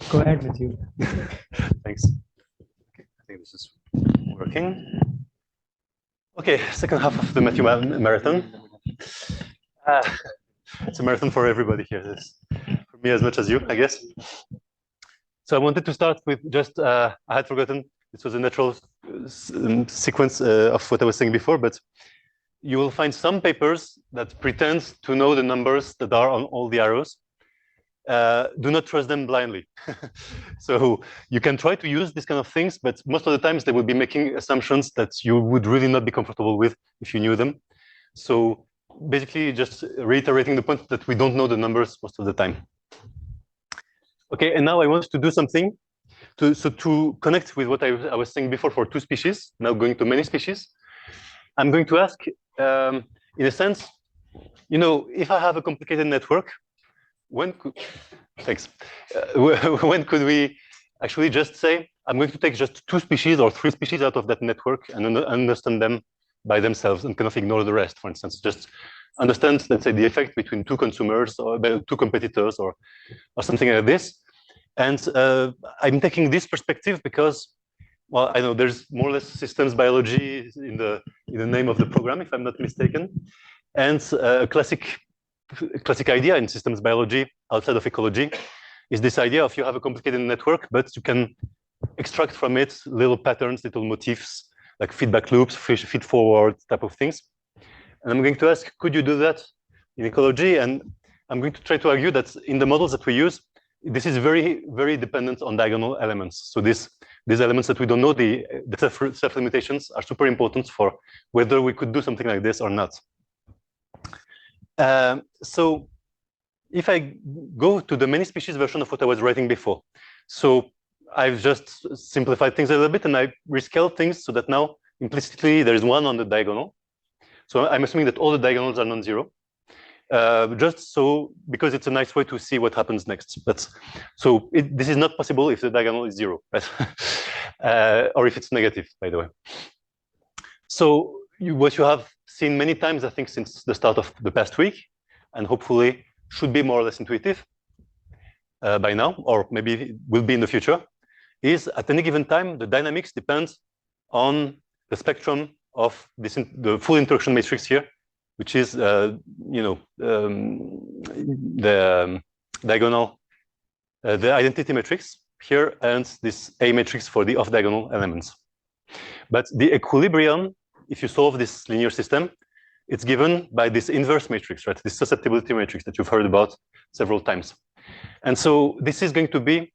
Go ahead, Matthieu. Thanks. Okay, I think this is working. Okay, second half of the Matthieu marathon. It's a marathon for everybody here. This, for me as much as you, I guess. So I wanted to start with just, I had forgotten, this was a natural sequence of what I was saying before, but you will find some papers that pretend to know the numbers that are on all the arrows. Do not trust them blindly. So you can try to use these kind of things, but most of the times they will be making assumptions that you would really not be comfortable with if you knew them. So basically just reiterating the point that we don't know the numbers most of the time. Okay, and now I want to do something to connect with what I was saying before for two species, now going to many species. I'm going to ask, in a sense, you know, if I have a complicated network, when could we actually just say, I'm going to take just two species or three species out of that network and understand them by themselves and kind of ignore the rest, for instance, just understand, let's say, the effect between two consumers or two competitors or something like this. And I'm taking this perspective because, well, I know there's more or less systems biology in the name of the program, if I'm not mistaken. And a classic idea in systems biology outside of ecology is this idea of you have a complicated network, but you can extract from it little patterns, little motifs, like feedback loops, feed forward type of things. And I'm going to ask, could you do that in ecology? And I'm going to try to argue that in the models that we use, this is very, very dependent on diagonal elements. So these elements that we don't know, the self-limitations are super important for whether we could do something like this or not. So if I go to the many species version of what I was writing before, so I've just simplified things a little bit and I rescaled things so that now implicitly there is one on the diagonal. So I'm assuming that all the diagonals are non-zero. Just so, because it's a nice way to see what happens next. But so this is not possible if the diagonal is zero, right? Or if it's negative, by the way. So what you have seen many times, I think, since the start of the past week, and hopefully should be more or less intuitive by now, or maybe it will be in the future, is at any given time, the dynamics depends on the spectrum of this, the full interaction matrix here, which is, you know, the diagonal, the identity matrix here, and this A matrix for the off-diagonal elements. But the equilibrium, if you solve this linear system, it's given by this inverse matrix, right? This susceptibility matrix that you've heard about several times. And so this is going to be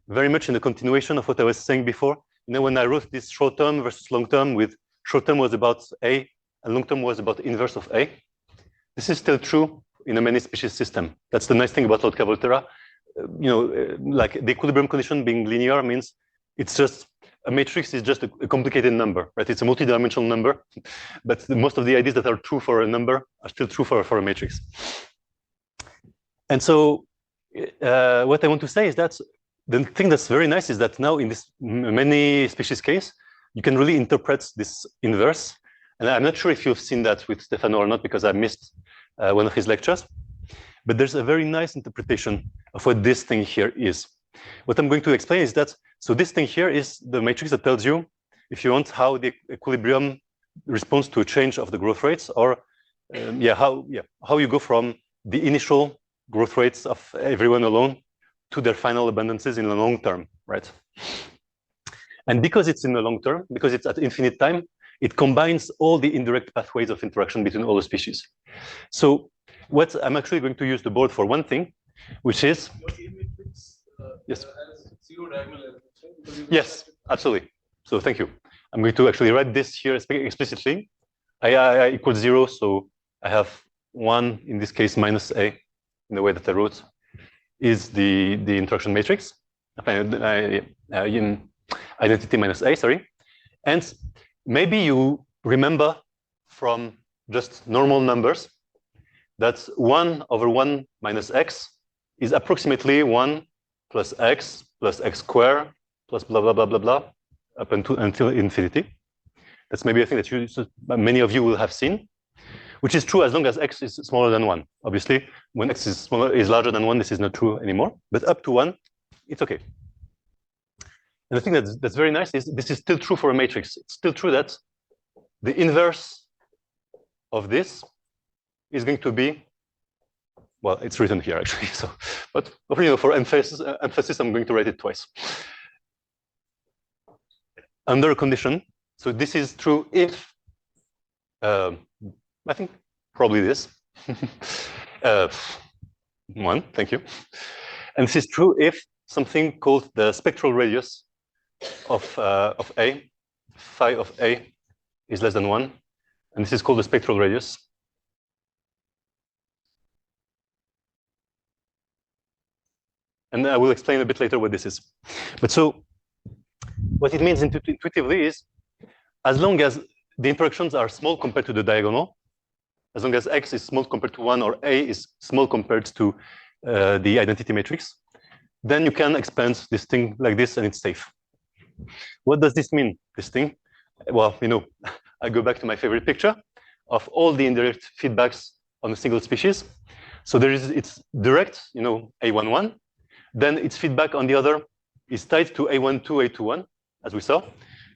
very much in the continuation of what I was saying before. You know, when I wrote this short term versus long term, with short term was about A and long term was about inverse of A. This is still true in a many species system. That's the nice thing about Lotka-Volterra. You know, like the equilibrium condition being linear means it's just a matrix is just a complicated number, right? It's a multidimensional number, but most of the ideas that are true for a number are still true for a matrix. And so what I want to say is that the thing that's very nice is that now in this many species case, you can really interpret this inverse. And I'm not sure if you've seen that with Stefano or not, because I missed one of his lectures. But there's a very nice interpretation of what this thing here is. What I'm going to explain is that, so this thing here is the matrix that tells you, if you want, how the equilibrium responds to a change of the growth rates, or how you go from the initial growth rates of everyone alone to their final abundances in the long term, right? And because it's in the long term, because it's at infinite time, it combines all the indirect pathways of interaction between all the species. So what I'm actually going to use the board for one thing, which is yes. Yes, absolutely. So thank you. I'm going to actually write this here explicitly. I equals 0, so I have 1, in this case, minus A, in the way that I wrote, is the interaction matrix. Identity minus A, sorry. And maybe you remember from just normal numbers that 1 over 1 minus x is approximately 1 plus x squared plus blah, blah, blah, blah, blah, up until infinity. That's maybe a thing that many of you will have seen, which is true as long as x is smaller than 1. Obviously, when x is larger than 1, this is not true anymore. But up to 1, it's okay. And the thing that's very nice is this is still true for a matrix. It's still true that the inverse of this is going to be, well, it's written here actually. So, but for emphasis, I'm going to write it twice. Under a condition. So this is true if, I think probably this. One, thank you. And this is true if something called the spectral radius of A, phi of A is less than 1. And this is called the spectral radius. And I will explain a bit later what this is. But so what it means intuitively is, as long as the interactions are small compared to the diagonal, as long as X is small compared to 1 or A is small compared to the identity matrix, then you can expand this thing like this and it's safe. What does this mean, this thing? Well, I go back to my favorite picture of all the indirect feedbacks on a single species. So it's direct, A11. Then its feedback on the other is tied to A12, A21, as we saw.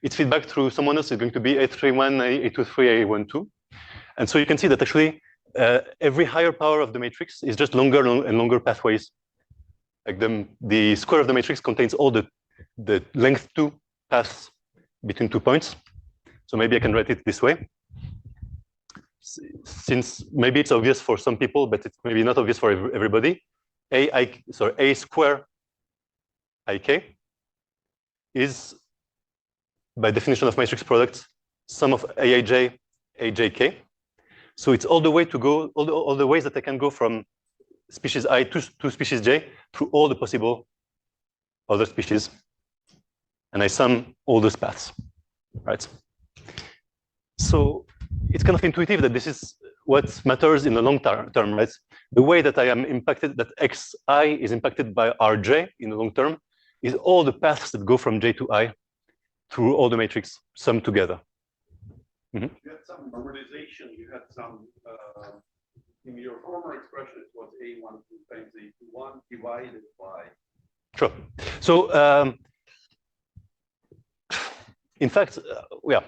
Its feedback through someone else is going to be A31, A23, A12. And so you can see that actually every higher power of the matrix is just longer and longer pathways. Like the square of the matrix contains all the length 2 paths between 2 points. So maybe I can write it this way. Since maybe it's obvious for some people, but it's maybe not obvious for everybody. A square ik is, by definition of matrix product, sum of aij, ajk. So it's all the way to go, all the ways that I can go from species I to species j through all the possible other species. And I sum all those paths, right? So it's kind of intuitive that this is what matters in the long term, right? The way that I am impacted, that xi is impacted by rj in the long term, is all the paths that go from j to I through all the matrix summed together. Mm-hmm. You had some normalization. You had some, in your former expression, it was A12 times A21 divided by. Sure. So, in fact, yeah,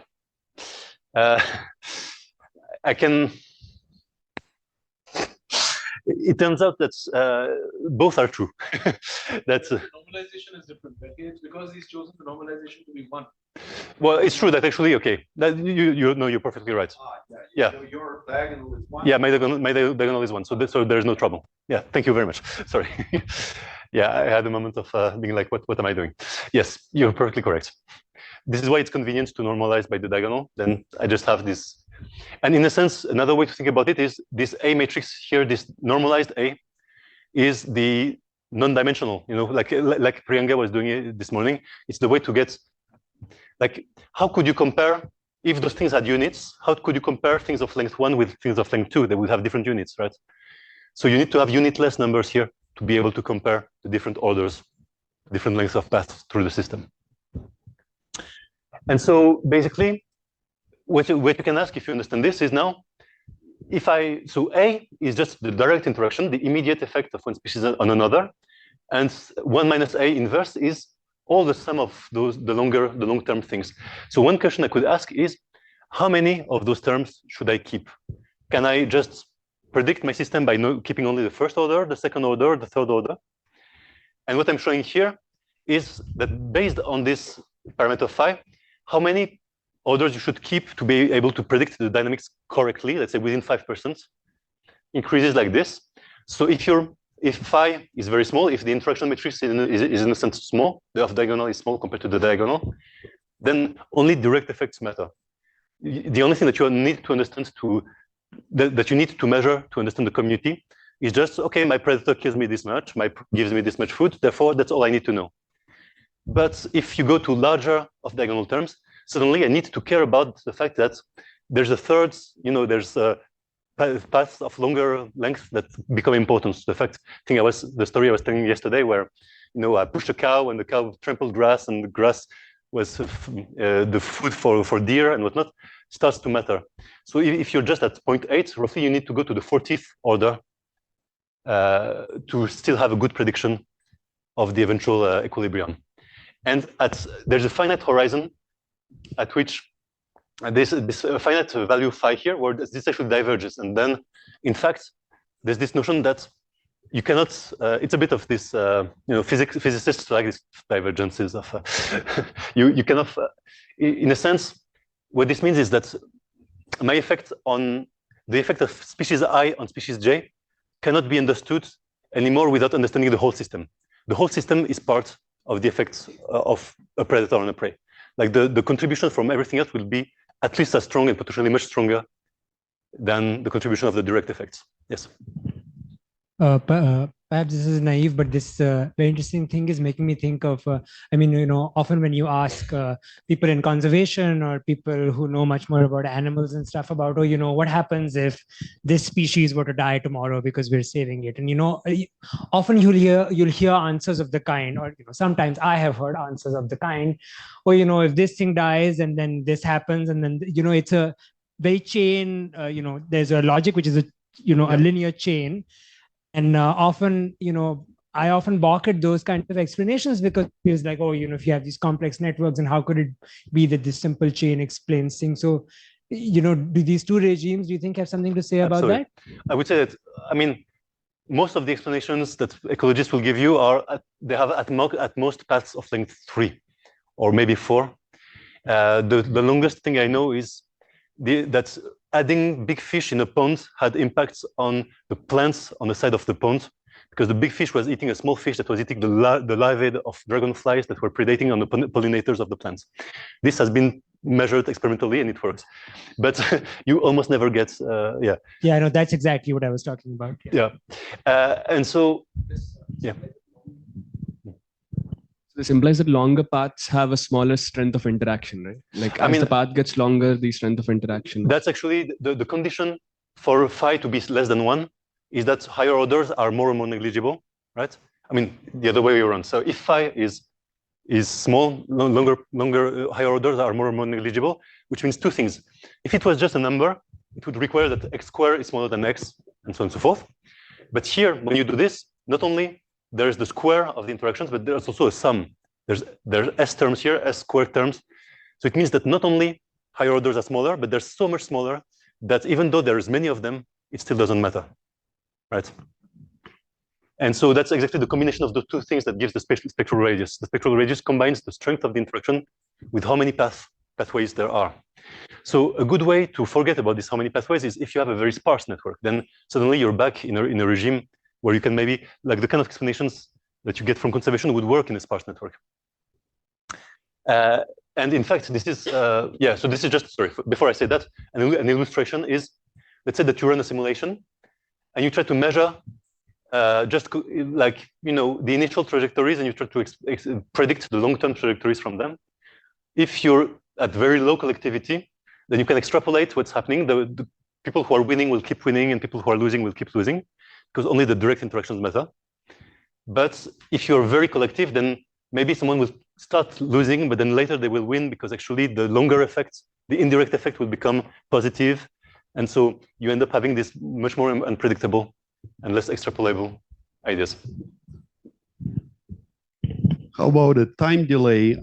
I can. It turns out that both are true. That's normalization is different. It's because he's chosen the normalization to be 1. Well, it's true that actually, okay, that you're perfectly right. Yeah. Your diagonal is 1. Yeah, my diagonal is 1, so there's no trouble. Yeah, thank you very much. Sorry. Yeah, I had a moment of being like, what am I doing? Yes, you're perfectly correct. This is why it's convenient to normalize by the diagonal. Then I just have this. And in a sense, another way to think about it is this A matrix here, this normalized A, is the non-dimensional, like Priyanka was doing it this morning. It's the way to get, like, how could you compare, if those things had units, how could you compare things of length 1 with things of length 2? They would have different units, right? So you need to have unitless numbers here to be able to compare the different orders, different lengths of paths through the system. And so basically, what you can ask if you understand this is now, so A is just the direct interaction, the immediate effect of one species on another, and 1 minus A inverse is all the sum of those, the long-term things. So one question I could ask is, how many of those terms should I keep? Can I just predict my system by keeping only the first order, the second order, the third order? And what I'm showing here is that based on this parameter phi, how many orders you should keep to be able to predict the dynamics correctly, let's say within 5%, increases like this. So if phi is very small, if the interaction matrix is in a sense small, the off-diagonal is small compared to the diagonal, then only direct effects matter. The only thing that you need to understand that you need to measure to understand the community is just, okay, my predator kills me this much, gives me this much food, therefore that's all I need to know. But if you go to larger off-diagonal terms, suddenly I need to care about the fact that there's a third, there's paths of longer length that become important. The story I was telling yesterday where, I pushed a cow and the cow trampled grass and the grass was the food for deer and whatnot, starts to matter. So if you're just at 0.8, roughly you need to go to the 40th order to still have a good prediction of the eventual equilibrium. And there's a finite horizon at which this finite value phi here, where this actually diverges. And then, in fact, there's this notion that you cannot, it's a bit of this, physicists like these divergences of, you cannot, in a sense, what this means is that the effect of species I on species J cannot be understood anymore without understanding the whole system. The whole system is part of the effects of a predator and a prey. Like the contribution from everything else will be at least as strong and potentially much stronger than the contribution of the direct effects. Yes. Perhaps this is naive, but this very interesting thing is making me think of, often when you ask people in conservation or people who know much more about animals and stuff about, what happens if this species were to die tomorrow because we're saving it? And, often you'll hear answers of the kind, or, sometimes I have heard answers of the kind, or, if this thing dies and then this happens, and then, it's a very chain, there's a logic, which is a linear chain. And often, I often balk at those kinds of explanations because it feels like, if you have these complex networks, and how could it be that this simple chain explains things? So, do these two regimes, do you think, have something to say about that? I would say that, most of the explanations that ecologists will give you they have at most paths of length 3 or maybe 4. The longest thing I know is that adding big fish in a pond had impacts on the plants on the side of the pond, because the big fish was eating a small fish that was eating the larvae of dragonflies that were predating on the pollinators of the plants. This has been measured experimentally and it works, but you almost never get, yeah. Yeah, I know, that's exactly what I was talking about. Yeah, and so, yeah. This implies that longer paths have a smaller strength of interaction, right? Like as the path gets longer, the strength of interaction. That's actually the condition for phi to be less than 1 is that higher orders are more or more negligible, right? The other way around. So if phi is small, higher orders are more and more negligible, which means two things. If it was just a number, it would require that x squared is smaller than x, and so on and so forth. But here, when you do this, not only there's the square of the interactions, but there's also a sum. There's s terms here, s squared terms. So it means that not only higher orders are smaller, but they're so much smaller that even though there's many of them, it still doesn't matter, right? And so that's exactly the combination of the two things that gives the spectral radius. The spectral radius combines the strength of the interaction with how many pathways there are. So a good way to forget about this how many pathways is if you have a very sparse network, then suddenly you're back in a regime where you can maybe, like the kind of explanations that you get from conservation would work in a sparse network. And in fact, this is, so this is just, sorry, before I say that, an illustration is, let's say that you run a simulation and you try to measure the initial trajectories, and you try to predict the long-term trajectories from them. If you're at very low collectivity, then you can extrapolate what's happening. The people who are winning will keep winning, and people who are losing will keep losing, because only the direct interactions matter. But if you're very collective, then maybe someone will start losing, but then later they will win, because actually the longer effect, the indirect effect, will become positive. And so you end up having this much more unpredictable and less extrapolable ideas. How about a time delay?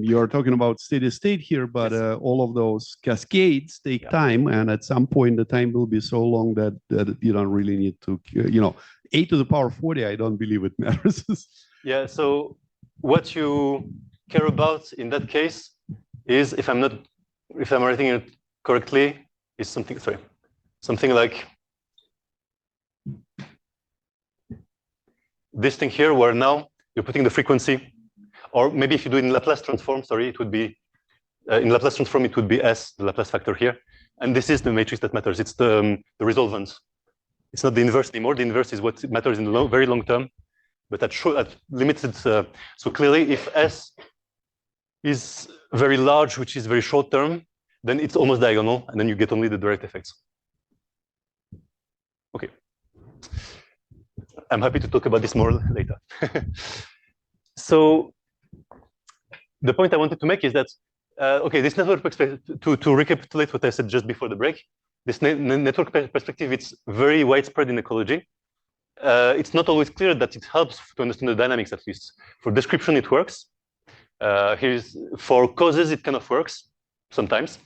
You're talking about steady state here, but all of those cascades take time, and at some point the time will be so long that you don't really need to, 8 to the power 40, I don't believe it matters. Yeah, so what you care about in that case is, if I'm writing it correctly, is something like this thing here, where now you're putting the frequency. Or maybe if you do it in Laplace transform, it would be, in Laplace transform, it would be S, the Laplace factor here. And this is the matrix that matters. It's the resolvents. It's not the inverse anymore. The inverse is what matters in the very long term, but at limited. So clearly, if S is very large, which is very short term, then it's almost diagonal, and then you get only the direct effects. Okay. I'm happy to talk about this more later. So the point I wanted to make is that, this network perspective, to recapitulate what I said just before the break, this network perspective, it's very widespread in ecology. it's not always clear that it helps to understand the dynamics, at least. For description, it works. For causes, it kind of works sometimes.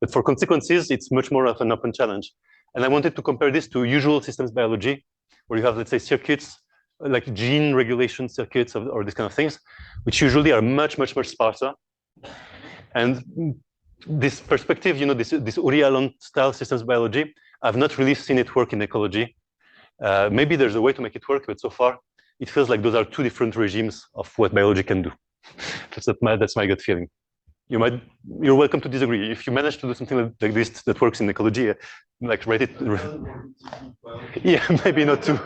But for consequences, it's much more of an open challenge. And I wanted to compare this to usual systems biology, where you have, let's say, circuits, like gene regulation circuits or these kind of things, which usually are much, much, much sparser. And this perspective, this Uri Alon style systems biology, I've not really seen it work in ecology. Maybe there's a way to make it work, but so far, it feels like those are two different regimes of what biology can do. That's my gut feeling. You're welcome to disagree. If you manage to do something like this that works in ecology, like write it. Yeah, maybe not too.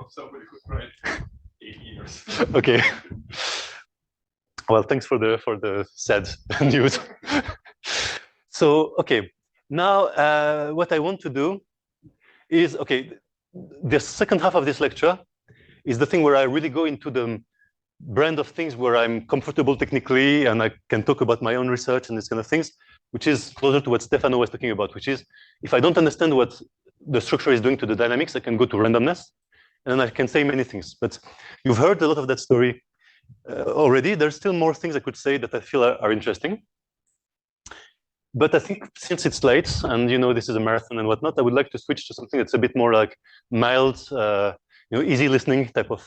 Somebody who tried 8 years. Okay. Well, thanks for the sad news. So, okay, now what I want to do is, okay, the second half of this lecture is the thing where I really go into the brand of things where I'm comfortable technically and I can talk about my own research and these kind of things, which is closer to what Stefano was talking about, which is if I don't understand what the structure is doing to the dynamics, I can go to randomness and then I can say many things. But you've heard a lot of that story already. There's still more things I could say that I feel are interesting. But I think since it's late and this is a marathon and whatnot, I would like to switch to something that's a bit more like mild, easy listening type of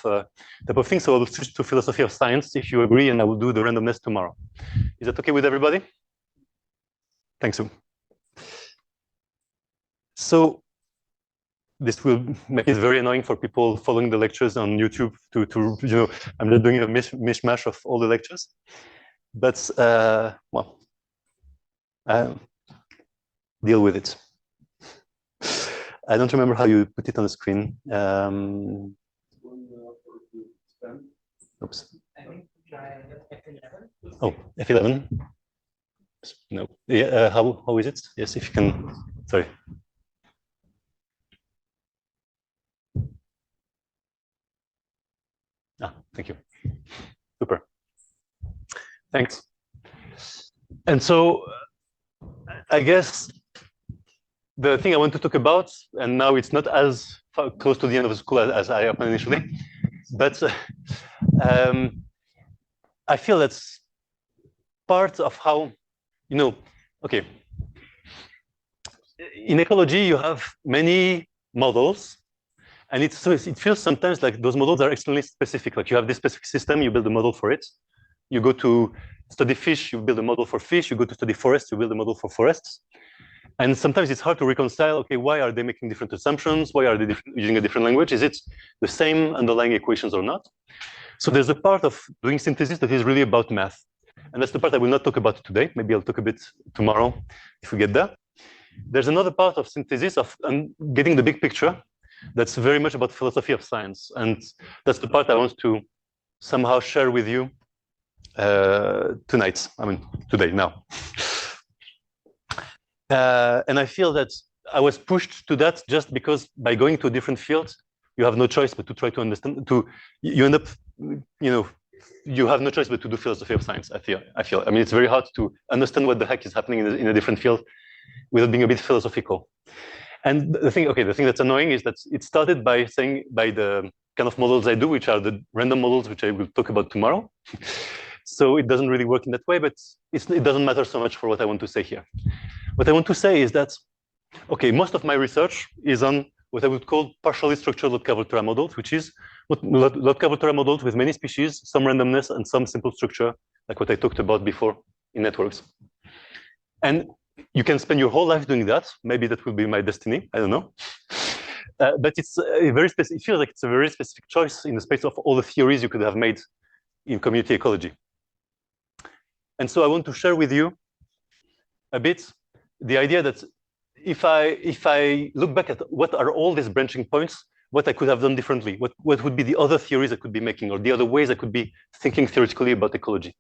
thing. So I will switch to philosophy of science if you agree, and I will do the randomness tomorrow. Is that okay with everybody? Thanks. So this will make it very annoying for people following the lectures on YouTube to I'm not doing a mishmash of all the lectures, but well, deal with it. I don't remember how you put it on the screen. Oops. Oh, F11. No. Yeah. How is it? Yes, if you can. Sorry. Thank you. Super. Thanks. And so, I guess the thing I want to talk about, and now it's not as close to the end of the school as I opened initially, but I feel that's part of how, okay. In ecology, you have many models, and it feels sometimes like those models are extremely specific. Like you have this specific system, you build a model for it. You go to study fish, you build a model for fish. You go to study forests, you build a model for forests. And sometimes it's hard to reconcile, okay, why are they making different assumptions? Why are they using a different language? Is it the same underlying equations or not? So there's a part of doing synthesis that is really about math. And that's the part I will not talk about today. Maybe I'll talk a bit tomorrow if we get there. There's another part of synthesis of getting the big picture that's very much about philosophy of science. And that's the part I want to somehow share with you tonight. I mean, today, now. And I feel that I was pushed to that just because by going to a different field, you have no choice but to try to understand, you end up, you have no choice but to do philosophy of science, I feel. I mean, it's very hard to understand what the heck is happening in a different field without being a bit philosophical. And the thing that's annoying is that it started by saying, by the kind of models I do, which are the random models, which I will talk about tomorrow. So it doesn't really work in that way, but it doesn't matter so much for what I want to say here. What I want to say is that, okay, most of my research is on what I would call partially structured Lotka-Volterra models, which is Lotka-Volterra models with many species, some randomness, and some simple structure, like what I talked about before in networks. And you can spend your whole life doing that. Maybe that will be my destiny. I don't know. But it's a very specific. It feels like it's a very specific choice in the space of all the theories you could have made in community ecology. And so I want to share with you a bit the idea that if I look back at what are all these branching points, what I could have done differently, what would be the other theories I could be making, or the other ways I could be thinking theoretically about ecology.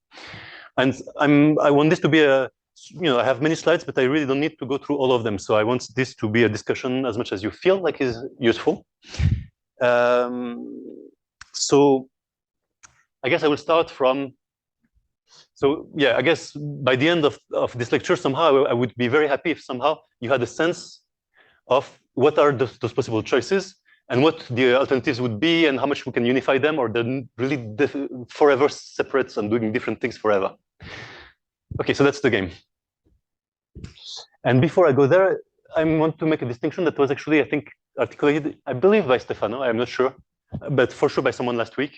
And I want this to be I have many slides, but I really don't need to go through all of them. So I want this to be a discussion as much as you feel like is useful. So I guess I will start from, so yeah, I guess by the end of this lecture, somehow I would be very happy if somehow you had a sense of what are those possible choices, and what the alternatives would be, and how much we can unify them, or they're really forever separate and doing different things forever. Okay, so that's the game. And before I go there, I want to make a distinction that was actually, I think, articulated, I believe, by Stefano, I'm not sure, but for sure by someone last week,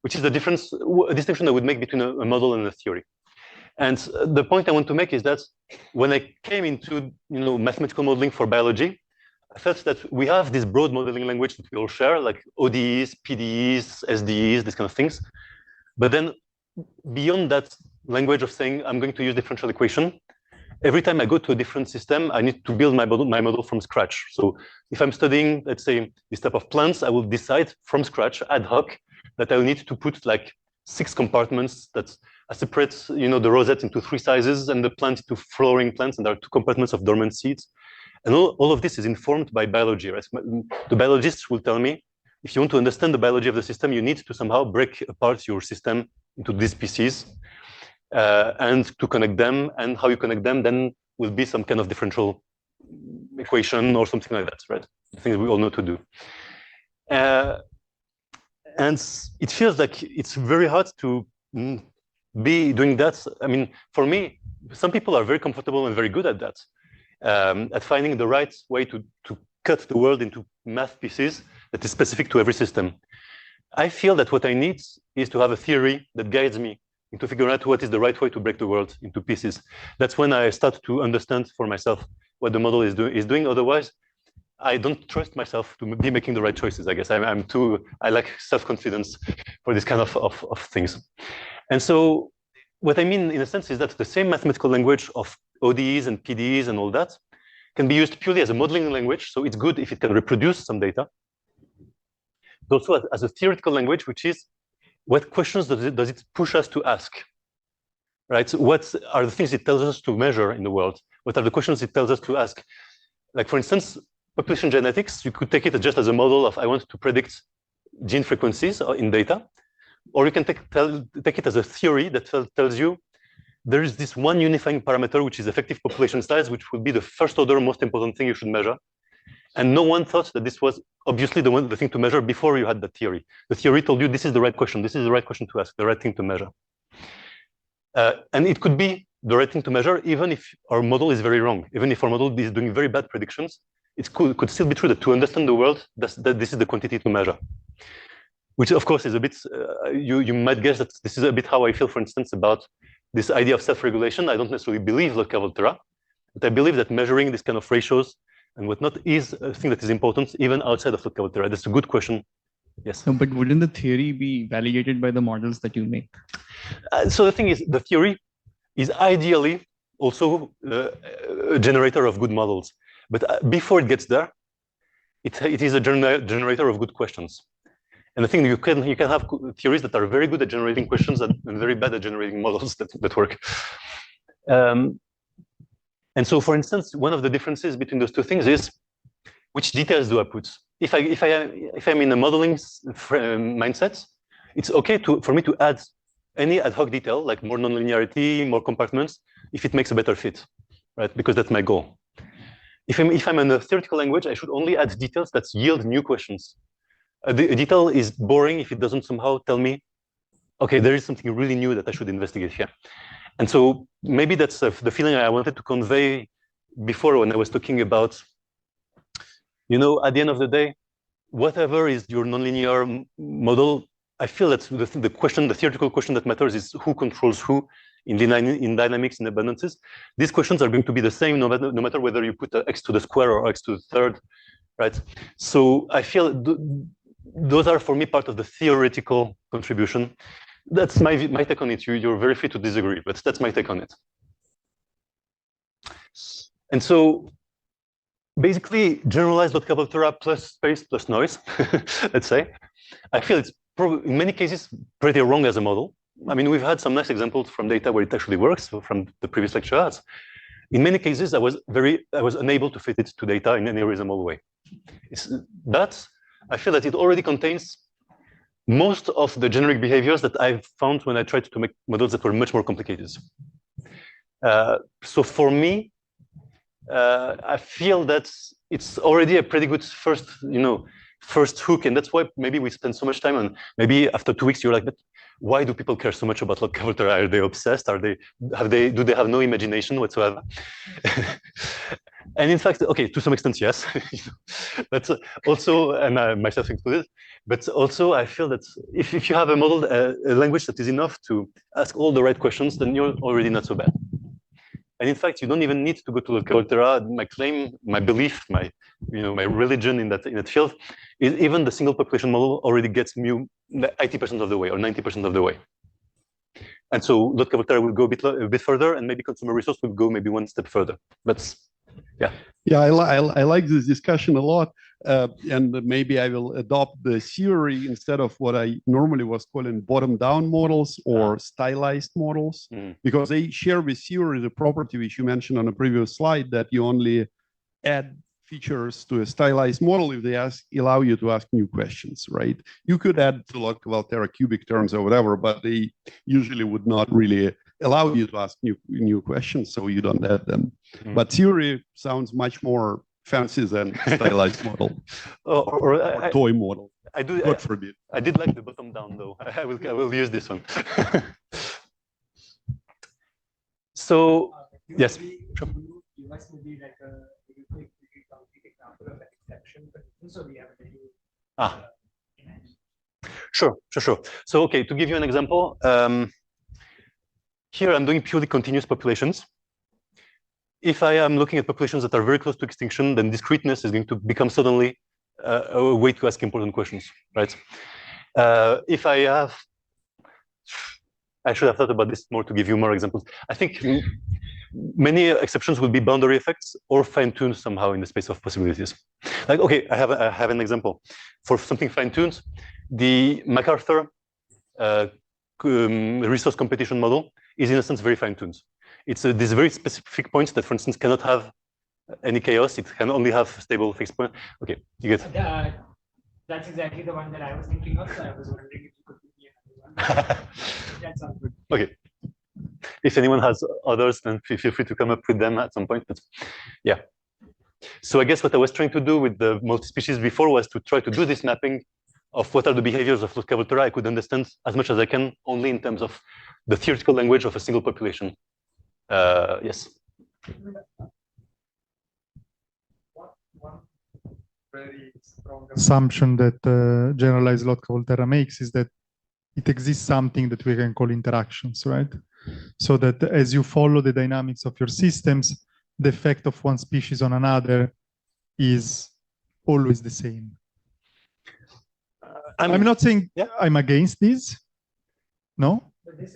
which is the difference, a distinction I would make between a model and a theory. And the point I want to make is that when I came into mathematical modeling for biology, I felt that we have this broad modeling language that we all share, like ODEs, PDEs, SDEs, these kind of things. But then beyond that language of saying I'm going to use differential equation, every time I go to a different system, I need to build my model from scratch. So if I'm studying, let's say, this type of plants, I will decide from scratch, ad hoc, that I will need to put like 6 compartments that I separate, the rosette into 3 sizes and the plant into flowering plants, and there are 2 compartments of dormant seeds. And all of this is informed by biology, right? The biologists will tell me, if you want to understand the biology of the system, you need to somehow break apart your system into these species and to connect them, and how you connect them then will be some kind of differential equation or something like that, right? Things we all know to do. And it feels like it's very hard to be doing that. I mean, for me, some people are very comfortable and very good at that, at finding the right way to cut the world into math pieces that is specific to every system. I feel that what I need is to have a theory that guides me into figuring out what is the right way to break the world into pieces. That's when I start to understand for myself what the model is doing. Otherwise, I don't trust myself to be making the right choices. I guess I lack self-confidence for this kind of things. And so what I mean, in a sense, is that the same mathematical language of ODEs and PDEs and all that can be used purely as a modeling language. So it's good if it can reproduce some data. But also as a theoretical language, which is what questions does it push us to ask, right? So what are the things it tells us to measure in the world? What are the questions it tells us to ask? Like, for instance, population genetics, you could take it just as a model of, I want to predict gene frequencies in data, or you can take it as a theory that tells you there is this one unifying parameter, which is effective population size, which would be the first order most important thing you should measure. And no one thought that this was obviously the thing to measure before you had the theory. The theory told you this is the right question, this is the right question to ask, the right thing to measure. And it could be the right thing to measure even if our model is very wrong, even if our model is doing very bad predictions. It could still be true that to understand the world, that this is the quantity to measure. Which of course is a bit, you might guess that this is a bit how I feel, for instance, about this idea of self-regulation. I don't necessarily believe Volterra, but I believe that measuring this kind of ratios and whatnot is a thing that is important even outside of Volterra. That's a good question. Yes. No, but wouldn't the theory be validated by the models that you make? So the thing is, the theory is ideally also a generator of good models. But before it gets there, it is a generator of good questions. And I think you can have theories that are very good at generating questions and very bad at generating models that work. And so, for instance, one of the differences between those two things is which details do I put? If I'm in a modeling mindset, it's okay for me to add any ad hoc detail, like more nonlinearity, more compartments, if it makes a better fit, right? Because that's my goal. If I'm in a theoretical language, I should only add details that yield new questions. A detail is boring if it doesn't somehow tell me, okay, there is something really new that I should investigate here. And so maybe that's the feeling I wanted to convey before when I was talking about, at the end of the day, whatever is your nonlinear model, I feel that the theoretical question that matters is who controls who in dynamics, in abundances. These questions are going to be the same no matter whether you put x to the square or x to the third, right? So I feel those are for me part of the theoretical contribution. That's my take on it. You're very free to disagree, but that's my take on it. And so basically generalized Volterra plus space plus noise, let's say. I feel it's probably in many cases pretty wrong as a model. I mean, we've had some nice examples from data where it actually works from the previous lectures. In many cases, I was unable to fit it to data in any reasonable way. But I feel that it already contains most of the generic behaviors that I've found when I tried to make models that were much more complicated. So for me, I feel that it's already a pretty good first hook, and that's why maybe we spend so much time on. Maybe after 2 weeks, you're like, but why do people care so much about Log Cavalterra? Are they obsessed? Do they have no imagination whatsoever? And in fact, okay, to some extent, yes. But also, and myself included, but also I feel that if you have a model, a language that is enough to ask all the right questions, then you're already not so bad. And in fact, you don't even need to go to Log Cavalterra. My claim, my belief, my religion in that field is even the single population model already gets mu 80% of the way or 90% of the way. And so Log Cavalterra will go a bit further, and maybe consumer resource will go maybe one step further. But yeah. Yeah, I like this discussion a lot. And maybe I will adopt the theory instead of what I normally was calling bottom-down models or stylized models, because they share with theory the property which you mentioned on a previous slide, that you only add features to a stylized model if they allow you to ask new questions, right? You could add to Log Cavalterra cubic terms or whatever, but they usually would not really allow you to ask new questions, so you don't add them. But theory sounds much more fancy than stylized model or toy model. God forbid. I did like the bottom down though. I will use this one. So yes. Sure. You must be like a quick example of an exception, but also we have Sure. So okay, to give you an example, here I'm doing purely continuous populations. If I am looking at populations that are very close to extinction, then discreteness is going to become suddenly a way to ask important questions, right? If I should have thought about this more to give you more examples. I think many exceptions will be boundary effects or fine-tuned somehow in the space of possibilities. Like, okay, I have an example. For something fine-tuned, the MacArthur resource competition model is in a sense very fine-tuned. It's these very specific points that, for instance, cannot have any chaos. It can only have stable fixed point. Okay, you get. That's exactly the one that I was thinking of. So I was wondering if you could give me another one. That sounds good. Okay. If anyone has others, then feel free to come up with them at some point. But yeah. So I guess what I was trying to do with the multi-species before was to try to do this mapping of what are the behaviors of Log Cavalterra I could understand as much as I can only in terms of the theoretical language of a single population. Yes. One very strong assumption that generalized Log Cavalterra makes is that it exists something that we can call interactions, right? So that as you follow the dynamics of your systems, the effect of one species on another is always the same. I'm not saying I'm against this. No? But this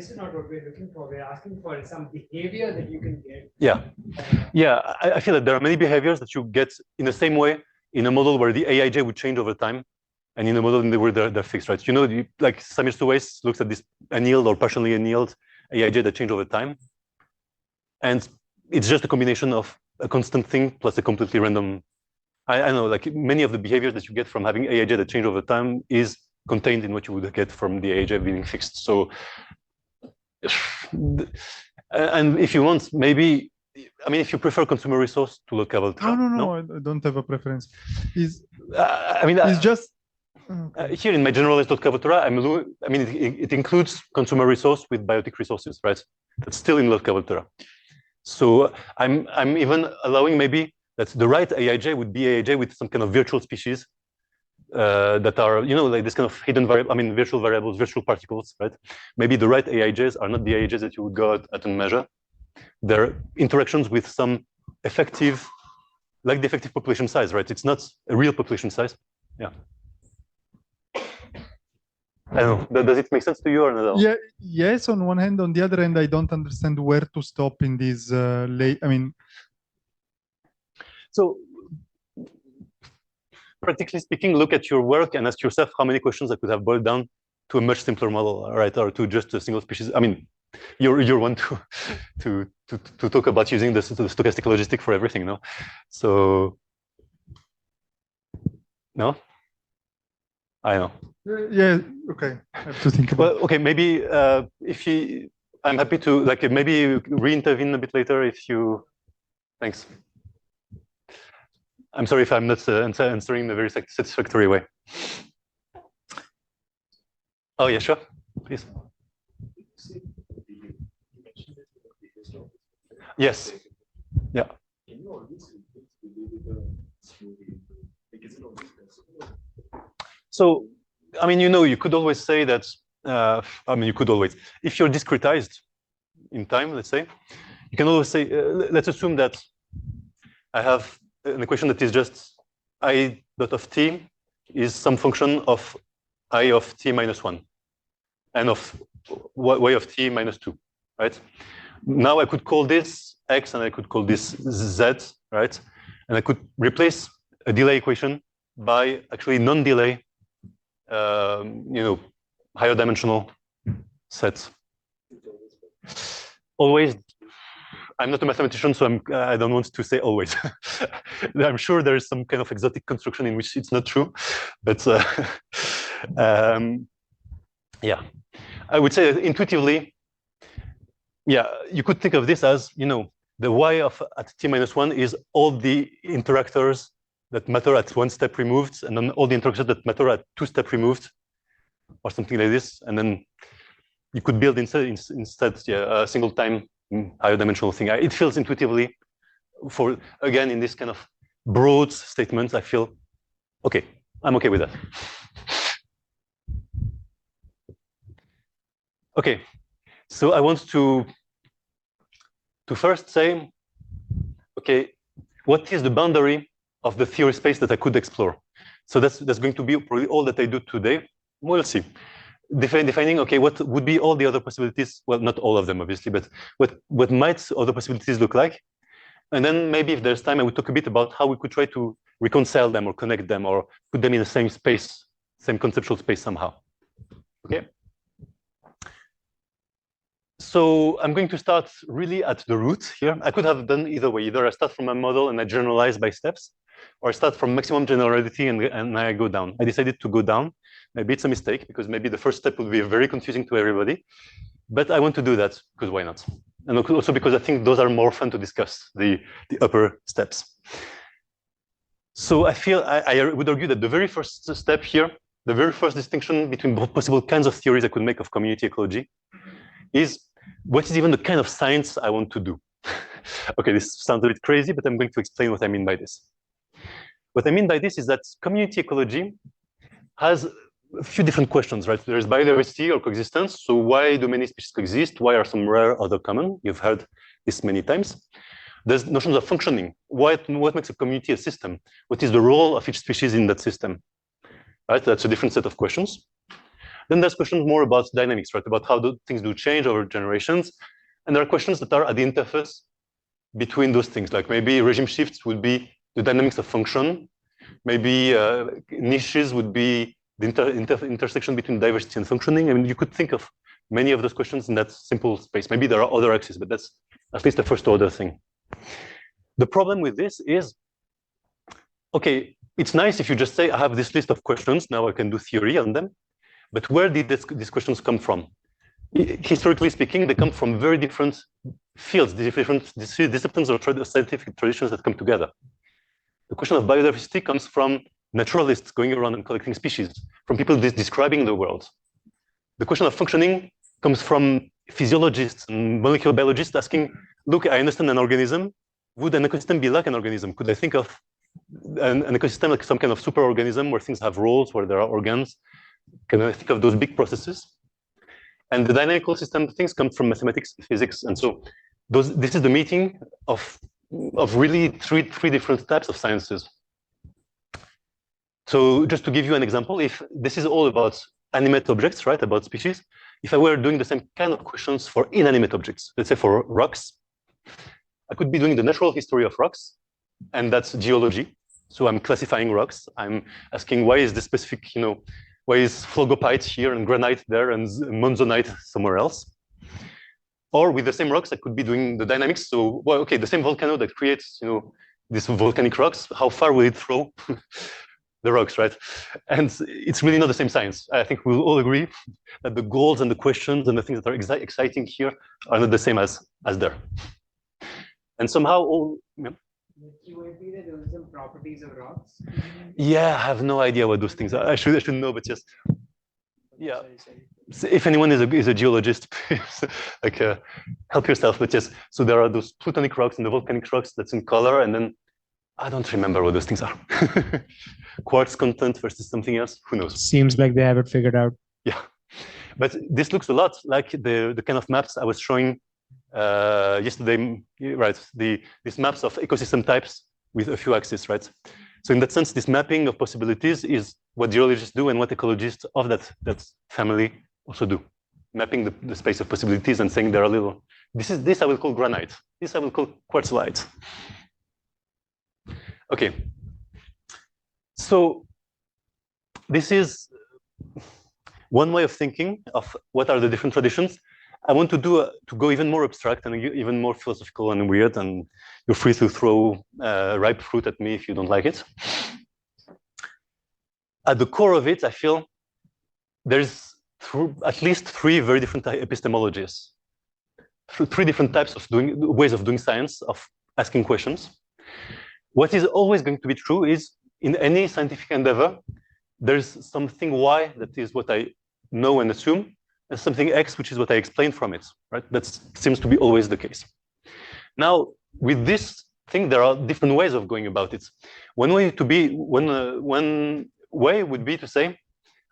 is not what we're looking for. We're asking for some behavior that you can get. Yeah. I feel that there are many behaviors that you get in the same way in a model where the AIJ would change over time, and in a model where they're fixed, right? You know, like Samir Suwais looks at this annealed or partially annealed AIJ that change over time, and it's just a combination of a constant thing plus a completely random. I know, like many of the behaviors that you get from having AIJ that change over time is contained in what you would get from the AIJ being fixed. So, and if you want, maybe, I mean, if you prefer consumer resource to Log Cavalterra. No, I don't have a preference. It's just here in my generalized Log Cavalterra, I mean, it includes consumer resource with biotic resources, right? That's still in Log Cavalterra. So I'm even allowing maybe that the right AIJ would be AIJ with some kind of virtual species that are, you know, like this kind of hidden variable, I mean, virtual variables, virtual particles, right? Maybe the right AIJs are not the AIJs that you would go out and measure. They're interactions with some effective, like the effective population size, right? It's not a real population size. Yeah. I don't know. Does it make sense to you or not? Yeah. Yes, on one hand. On the other hand, I don't understand where to stop in this. So, practically speaking, look at your work and ask yourself how many questions I could have boiled down to a much simpler model, right? Or to just a single species. I mean, you're one to talk about using the stochastic logistic for everything, no? So, no. I know. Yeah. Okay. I have to think about. Well, okay. Maybe I'm happy to maybe re-intervene a bit later if you. Thanks. I'm sorry if I'm not answering in a very satisfactory way. Oh, yeah, sure, please. Yes. Yeah. So, I mean, you could always say that, you could always, if you're discretized in time, let's say, you can always say, let's assume that I have an equation that is just I dot of t is some function of I of t minus 1 and of y of t minus 2, right? Now I could call this x and I could call this z, right? And I could replace a delay equation by actually non-delay, higher dimensional sets. Always, I'm not a mathematician, so I don't want to say always. I'm sure there is some kind of exotic construction in which it's not true, but yeah, I would say that intuitively, yeah, you could think of this as, the y at t minus 1 is all the interactors that matter at 1 step removed, and then all the interactors that matter at 2 step removed, or something like this. And then you could build instead a single time higher dimensional thing. It feels intuitively, again, in this kind of broad statements, I feel, okay, I'm okay with that. Okay, so I want to first say, okay, what is the boundary of the theory space that I could explore? So that's going to be probably all that I do today. We'll see. Defining, okay, what would be all the other possibilities? Well, not all of them, obviously, but what might other possibilities look like? And then maybe if there's time, I would talk a bit about how we could try to reconcile them or connect them or put them in the same space, same conceptual space somehow. Okay. So I'm going to start really at the root here. I could have done either way. Either I start from a model and I generalize by steps, or I start from maximum generality and I go down. I decided to go down. Maybe it's a mistake because maybe the first step would be very confusing to everybody. But I want to do that because why not? And also because I think those are more fun to discuss, the upper steps. So I feel I would argue that the very first step here, the very first distinction between both possible kinds of theories I could make of community ecology is what is even the kind of science I want to do. Okay, this sounds a bit crazy, but I'm going to explain what I mean by this. What I mean by this is that community ecology has a few different questions, right? There's biodiversity or coexistence. So why do many species coexist? Why are some rare, other common? You've heard this many times. There's notions of functioning. What makes a community a system? What is the role of each species in that system? Right? That's a different set of questions. Then there's questions more about dynamics, right? About how things do change over generations. And there are questions that are at the interface between those things. Like maybe regime shifts would be the dynamics of function. Maybe niches would be the intersection between diversity and functioning. I mean, you could think of many of those questions in that simple space. Maybe there are other axes, but that's at least the first order thing. The problem with this is, okay, it's nice if you just say, I have this list of questions, now I can do theory on them. But where did these questions come from? Historically speaking, they come from very different fields, different disciplines or scientific traditions that come together. The question of biodiversity comes from naturalists going around and collecting species, from people describing the world. The question of functioning comes from physiologists and molecular biologists asking, look, I understand an organism. Would an ecosystem be like an organism? Could I think of an ecosystem like some kind of superorganism where things have roles, where there are organs? Can I think of those big processes? And the dynamical system things come from mathematics, physics, and so this is the meeting of really three different types of sciences. So just to give you an example, if this is all about animate objects, right, about species, if I were doing the same kind of questions for inanimate objects, let's say for rocks, I could be doing the natural history of rocks, and that's geology. So I'm classifying rocks. I'm asking why is this specific, why is phlogopite here and granite there and monzonite somewhere else? Or with the same rocks, I could be doing the dynamics. So, well, okay, the same volcano that creates, these volcanic rocks, how far will it throw the rocks, right? And it's really not the same science. I think we'll all agree that the goals and the questions and the things that are exciting here are not the same as there. And somehow all, The QIP, there was some properties of rocks. yeah, I have no idea what those things are. I should know, but yes. Yeah. So if anyone is a geologist, please, like help yourself. But yes, so there are those plutonic rocks and the volcanic rocks that's in color, and then I don't remember what those things are. Quartz content versus something else. Who knows? Seems like they have it figured out. Yeah, but this looks a lot like the kind of maps I was showing yesterday, right? These maps of ecosystem types with a few axes, right? So in that sense, this mapping of possibilities is what geologists do and what ecologists of that family also do. Mapping the space of possibilities and saying there are little, this I will call granite. This I will call quartzite. Okay. So this is one way of thinking of what are the different traditions. I want to go even more abstract and even more philosophical and weird, and you're free to throw ripe fruit at me if you don't like it. At the core of it, I feel there's at least three very different epistemologies, three different types of ways of doing science, of asking questions. What is always going to be true is in any scientific endeavor, there's something Y that is what I know and assume, and something X, which is what I explain from it, right? That seems to be always the case. Now, with this thing, there are different ways of going about it. One way would be to say,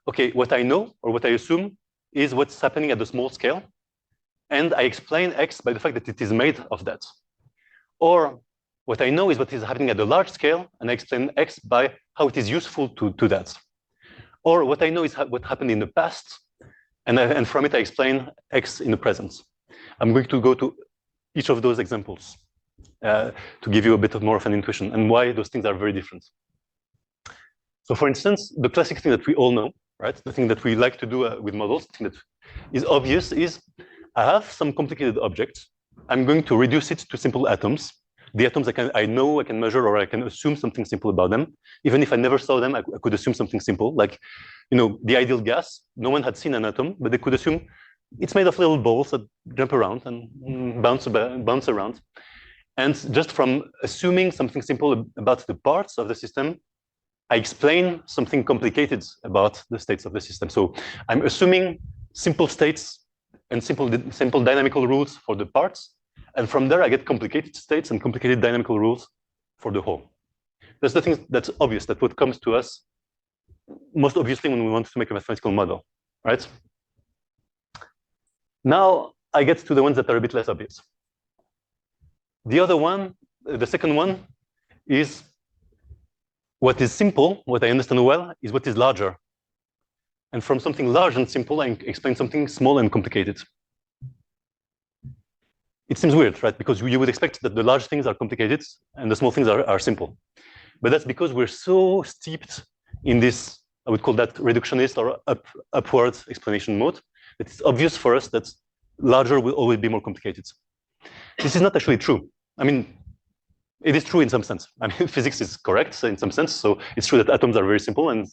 okay, what I know or what I assume is what's happening at the small scale, and I explain X by the fact that it is made of that. Or what I know is what is happening at the large scale, and I explain X by how it is useful to that. Or what I know is what happened in the past, and from it I explain X in the present. I'm going to go to each of those examples to give you a bit more of an intuition and why those things are very different. So for instance, the classic thing that we all know, right? The thing that we like to do with models, the thing that is obvious is I have some complicated object. I'm going to reduce it to simple atoms. The atoms I know I can measure, or I can assume something simple about them. Even if I never saw them, I could assume something simple, like, the ideal gas. No one had seen an atom, but they could assume it's made of little balls that jump around and bounce around. And just from assuming something simple about the parts of the system, I explain something complicated about the states of the system. So I'm assuming simple states and simple dynamical rules for the parts. And from there, I get complicated states and complicated dynamical rules for the whole. That's the thing that's obvious, that's what comes to us most obviously when we want to make a mathematical model, right? Now I get to the ones that are a bit less obvious. The other one, the second one, is what is simple, what I understand well, is what is larger. And from something large and simple, I explain something small and complicated. It seems weird, right? Because you would expect that the large things are complicated and the small things are simple. But that's because we're so steeped in this, I would call that reductionist or upward explanation mode, that it's obvious for us that larger will always be more complicated. This is not actually true. I mean, it is true in some sense. I mean, physics is correct in some sense. So it's true that atoms are very simple and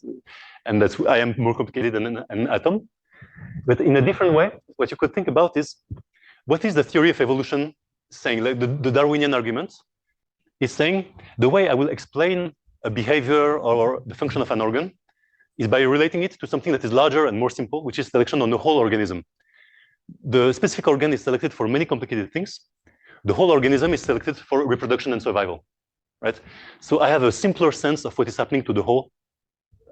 that I am more complicated than an atom. But in a different way, what you could think about is, what is the theory of evolution saying? Like the Darwinian argument is saying the way I will explain a behavior or the function of an organ is by relating it to something that is larger and more simple, which is selection on the whole organism. The specific organ is selected for many complicated things. The whole organism is selected for reproduction and survival, right? So I have a simpler sense of what is happening to the whole,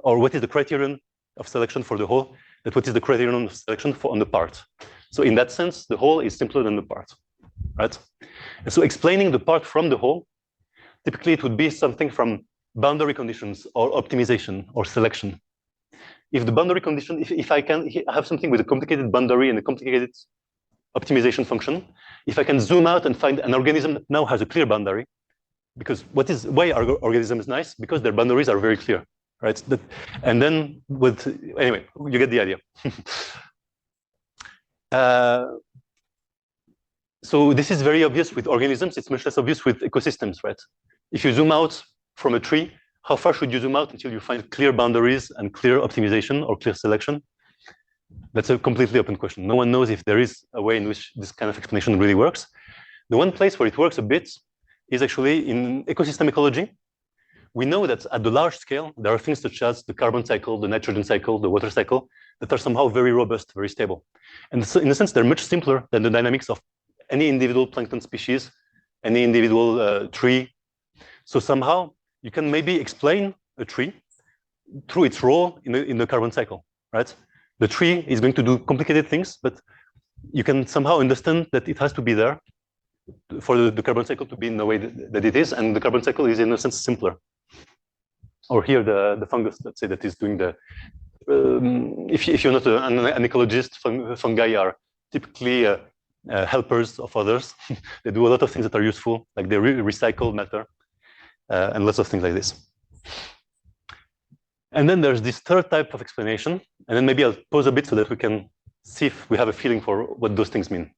or what is the criterion of selection for the whole, than what is the criterion of selection on the part. So in that sense, the whole is simpler than the part, right? And so explaining the part from the whole, typically it would be something from boundary conditions or optimization or selection. If the boundary condition, if I can have something with a complicated boundary and a complicated optimization function, if I can zoom out and find an organism that now has a clear boundary, because why are organisms nice? Because their boundaries are very clear, right? And then anyway, you get the idea. So this is very obvious with organisms. It's much less obvious with ecosystems, right? If you zoom out from a tree, how far should you zoom out until you find clear boundaries and clear optimization or clear selection? That's a completely open question. No one knows if there is a way in which this kind of explanation really works. The one place where it works a bit is actually in ecosystem ecology. We know that at the large scale, there are things such as the carbon cycle, the nitrogen cycle, the water cycle, that are somehow very robust, very stable. And so in a sense, they're much simpler than the dynamics of any individual plankton species, any individual tree. So somehow you can maybe explain a tree through its role in the carbon cycle, right? The tree is going to do complicated things, but you can somehow understand that it has to be there for the carbon cycle to be in the way that it is, and the carbon cycle is in a sense simpler. Or here the fungus, let's say, that is doing the, if you're not an ecologist, fungi are typically helpers of others. They do a lot of things that are useful, like they recycle matter, and lots of things like this. And then there's this third type of explanation, and then maybe I'll pause a bit so that we can see if we have a feeling for what those things mean.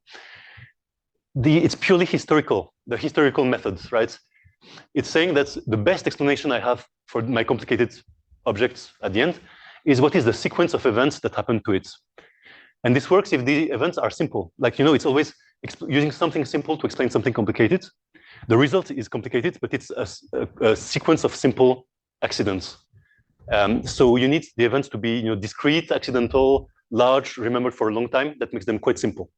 It's purely historical, the historical methods, right? It's saying that the best explanation I have for my complicated objects at the end is what is the sequence of events that happen to it. And this works if the events are simple. Like, you know, it's always using something simple to explain something complicated. The result is complicated, but it's a sequence of simple accidents. So you need the events to be, you know, discrete, accidental, large, remembered for a long time. That makes them quite simple.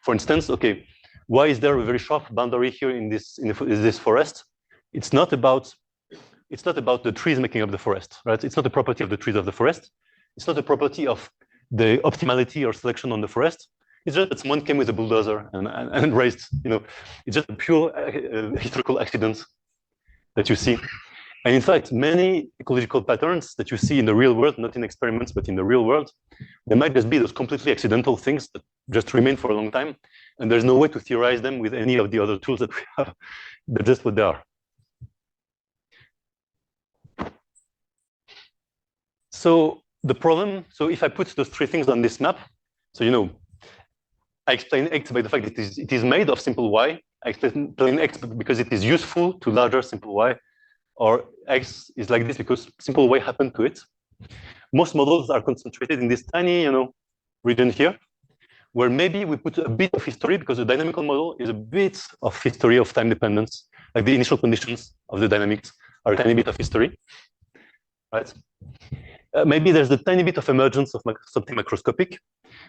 For instance, okay, why is there a very sharp boundary here in this forest? It's not about the trees making up the forest, right? It's not a property of the trees of the forest. It's not a property of the optimality or selection on the forest. It's just that someone came with a bulldozer and raised, you know, it's just a pure historical accident that you see. And in fact, many ecological patterns that you see in the real world, not in experiments, but in the real world, they might just be those completely accidental things that just remain for a long time. And there's no way to theorize them with any of the other tools that we have. They're just what they are. So the problem, so if I put those three things on this map, so, you know, I explain X by the fact that it is made of simple Y. I explain X because it is useful to larger simple Y. Or X is like this because simple Y happened to it. Most models are concentrated in this tiny, you know, region here, where maybe we put a bit of history because the dynamical model is a bit of history of time dependence. Like the initial conditions of the dynamics are a tiny bit of history, right? Maybe there's a tiny bit of emergence of something macroscopic,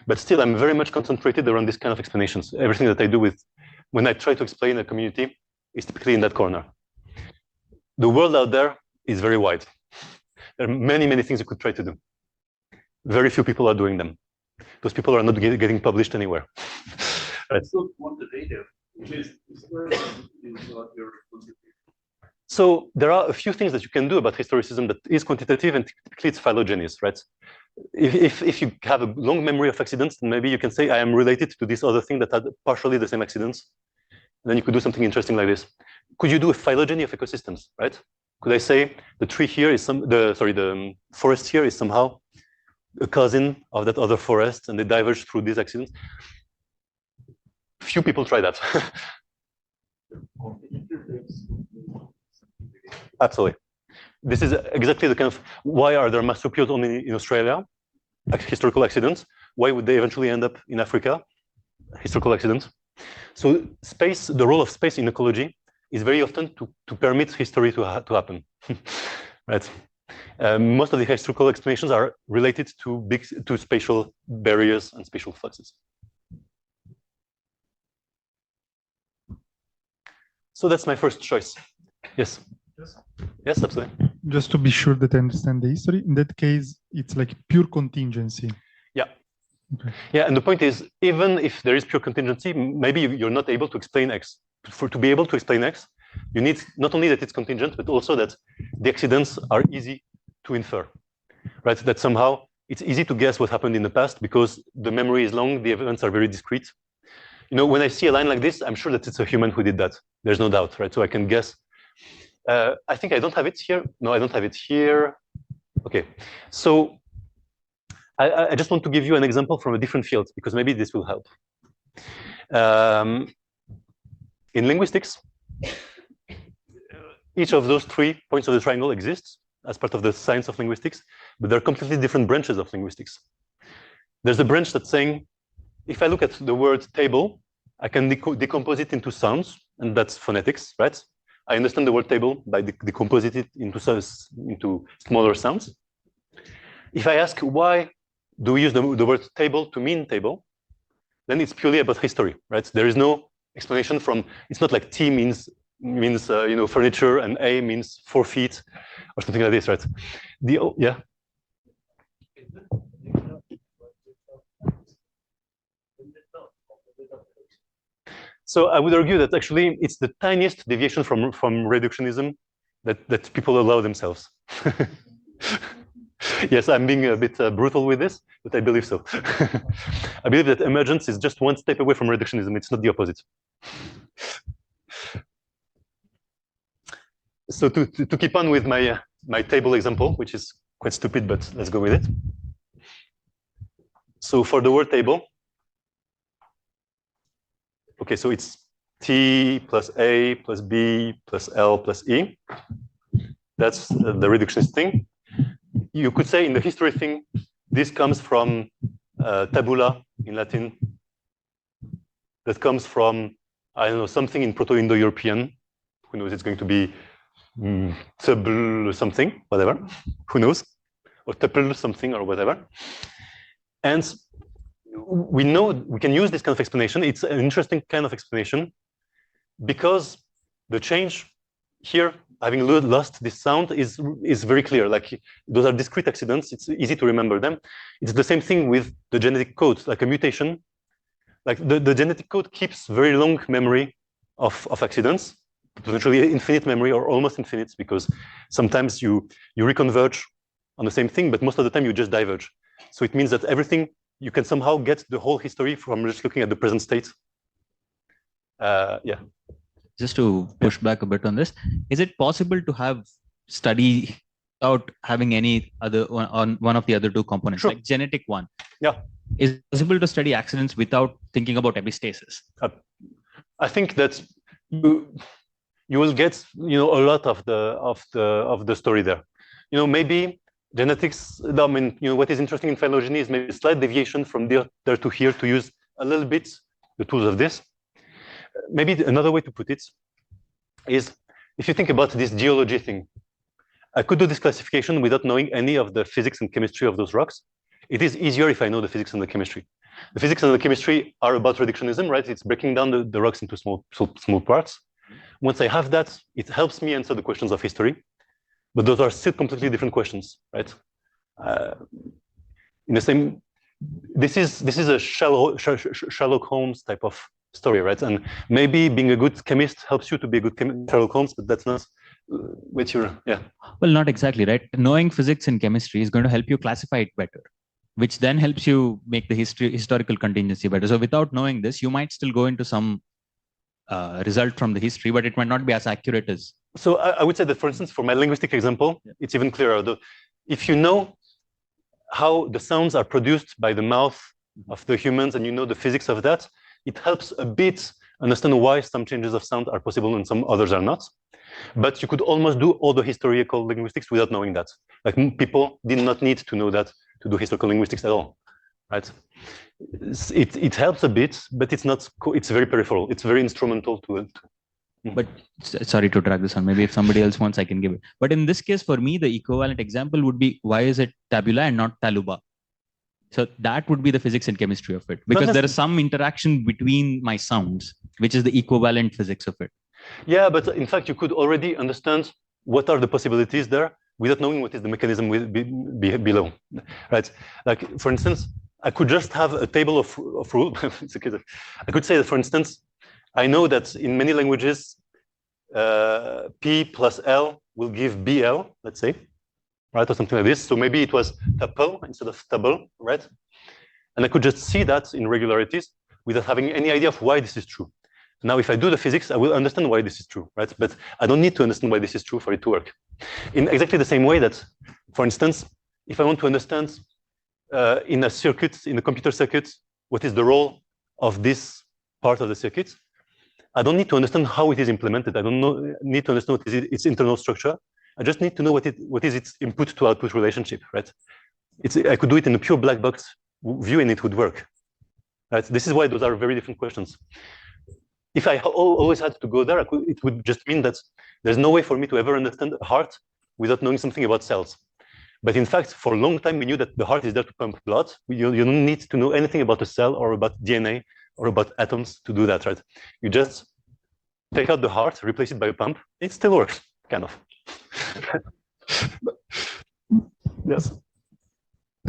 but still I'm very much concentrated around this kind of explanations. Everything that I do when I try to explain a community is typically in that corner. The world out there is very wide. There are many, many things you could try to do. Very few people are doing them. Those people are not getting published anywhere. Right. It's not quantitative. So there are a few things that you can do about historicism that is quantitative, and typically it's phylogenes, right? If you have a long memory of accidents, then maybe you can say I am related to this other thing that had partially the same accidents. And then you could do something interesting like this. Could you do a phylogeny of ecosystems, right? Could I say the tree here is the forest here is somehow a cousin of that other forest, and they diverge through these accidents? Few people try that. Absolutely. This is exactly the kind of, why are there marsupials only in Australia? Historical accidents. Why would they eventually end up in Africa? Historical accidents. So space, the role of space in ecology is very often to permit history to happen, right? Most of the historical explanations are related to spatial barriers and spatial fluxes. So that's my first choice. Yes. Yes, absolutely. Just to be sure that I understand the history, in that case, it's like pure contingency. Yeah. Okay. Yeah, and the point is, even if there is pure contingency, maybe you're not able to explain X. To be able to explain X, you need not only that it's contingent, but also that the accidents are easy to infer, right? That somehow it's easy to guess what happened in the past because the memory is long, the events are very discrete. You know, when I see a line like this, I'm sure that it's a human who did that. There's no doubt, right? So I can guess. I think I don't have it here. No, I don't have it here. Okay, so I just want to give you an example from a different field because maybe this will help. In linguistics, each of those 3 points of the triangle exists as part of the science of linguistics, but they're completely different branches of linguistics. There's a branch that's saying, if I look at the word table, I can decompose it into sounds, and that's phonetics, right? I understand the word table by decomposing it into smaller sounds. If I ask why do we use the word table to mean table, then it's purely about history, right? There is no explanation from. It's not like T means furniture and A means 4 feet or something like this, right? Yeah. So I would argue that actually it's the tiniest deviation from reductionism that people allow themselves. Yes, I'm being a bit brutal with this, but I believe so. I believe that emergence is just one step away from reductionism. It's not the opposite. So to keep on with my table example, which is quite stupid, but let's go with it. So for the word table, okay, so it's T plus A plus B plus L plus E. That's the reductionist thing. You could say in the history thing, this comes from tabula in Latin. That comes from, I don't know, something in Proto-Indo-European. Who knows? It's going to be table something, whatever. Who knows? Or tuple something or whatever. And we know we can use this kind of explanation. It's an interesting kind of explanation because the change here, having lost this sound, is very clear. Like those are discrete accidents. It's easy to remember them. It's the same thing with the genetic code, like a mutation. Like the genetic code keeps very long memory of accidents, potentially infinite memory or almost infinite, because sometimes you reconverge on the same thing, but most of the time you just diverge. So it means that everything, you can somehow get the whole history from just looking at the present state. Yeah. Just to push back a bit on this, is it possible to have study without having any other on one of the other two components, Sure. like genetic one? Yeah. Is it possible to study accidents without thinking about epistasis? I think that you will get a lot of the story there. Maybe genetics. I mean, what is interesting in phylogeny is maybe a slight deviation from there to here to use a little bit the tools of this. Maybe another way to put it is, if you think about this geology thing, I could do this classification without knowing any of the physics and chemistry of those rocks. It is easier if I know the physics and the chemistry. The physics and the chemistry are about reductionism, right? It's breaking down the rocks into small parts. Once I have that, it helps me answer the questions of history. But those are still completely different questions, right? In the same, this is a Sherlock Holmes type of story, right? And maybe being a good chemist helps you to be a good Sherlock Holmes, but that's not what you're, yeah. Well, not exactly, right? Knowing physics and chemistry is going to help you classify it better, which then helps you make the historical contingency better. So without knowing this, you might still go into some result from the history, but it might not be as accurate as. So I would say that, for instance, for my linguistic example, it's even clearer. Though, if you know how the sounds are produced by the mouth of the humans and you know the physics of that, it helps a bit understand why some changes of sound are possible and some others are not. But you could almost do all the historical linguistics without knowing that. Like people did not need to know that to do historical linguistics at all, right? It helps a bit, but it's not. It's very peripheral. It's very instrumental to it. But sorry to drag this on. Maybe if somebody else wants, I can give it. But in this case, for me, the equivalent example would be, why is it tabula and not taluba? So that would be the physics and chemistry of it, because there is some interaction between my sounds, which is the equivalent physics of it. Yeah, but in fact, you could already understand what are the possibilities there without knowing what is the mechanism below, right? Like, for instance, I could just have a table of rules. I could say that, for instance, I know that in many languages, P plus L will give BL, let's say, right, or something like this. So maybe it was tuple instead of table, right? And I could just see that in regularities without having any idea of why this is true. Now, if I do the physics, I will understand why this is true, right? But I don't need to understand why this is true for it to work. In exactly the same way that, for instance, if I want to understand in a circuit, in a computer circuit, what is the role of this part of the circuit, I don't need to understand how it is implemented. I don't need to understand what is its internal structure. I just need to know what is its input to output relationship, right? I could do it in a pure black box view and it would work, right? This is why those are very different questions. If I always had to go there, it would just mean that there's no way for me to ever understand a heart without knowing something about cells. But in fact, for a long time, we knew that the heart is there to pump blood. You don't need to know anything about a cell or about DNA or about atoms to do that, right? You just take out the heart, replace it by a pump. It still works, kind of. Yes.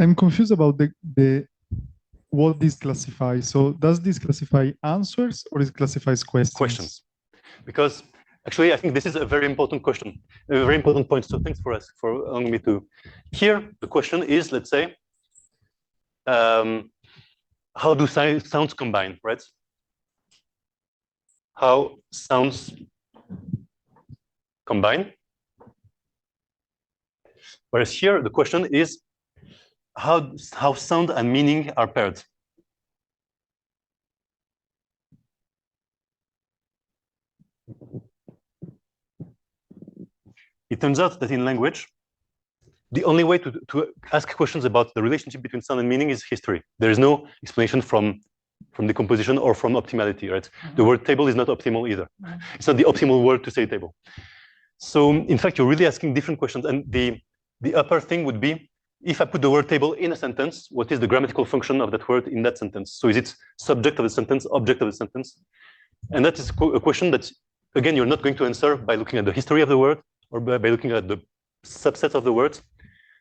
I'm confused about the what this classifies. So does this classify answers or it classifies questions? Questions. Because actually, I think this is a very important question, a very important point. So thanks for allowing me to. Here, the question is, let's say, how do sounds combine, right? How sounds combine. Whereas here, the question is, how sound and meaning are paired. It turns out that in language, the only way to ask questions about the relationship between sound and meaning is history. There is no explanation from decomposition or from optimality, right? The word table is not optimal either. It's not the optimal word to say table. So in fact, you're really asking different questions. And the upper thing would be, if I put the word table in a sentence, what is the grammatical function of that word in that sentence? So is it subject of the sentence, object of the sentence? And that is a question that, again, you're not going to answer by looking at the history of the word or by looking at the subsets of the words.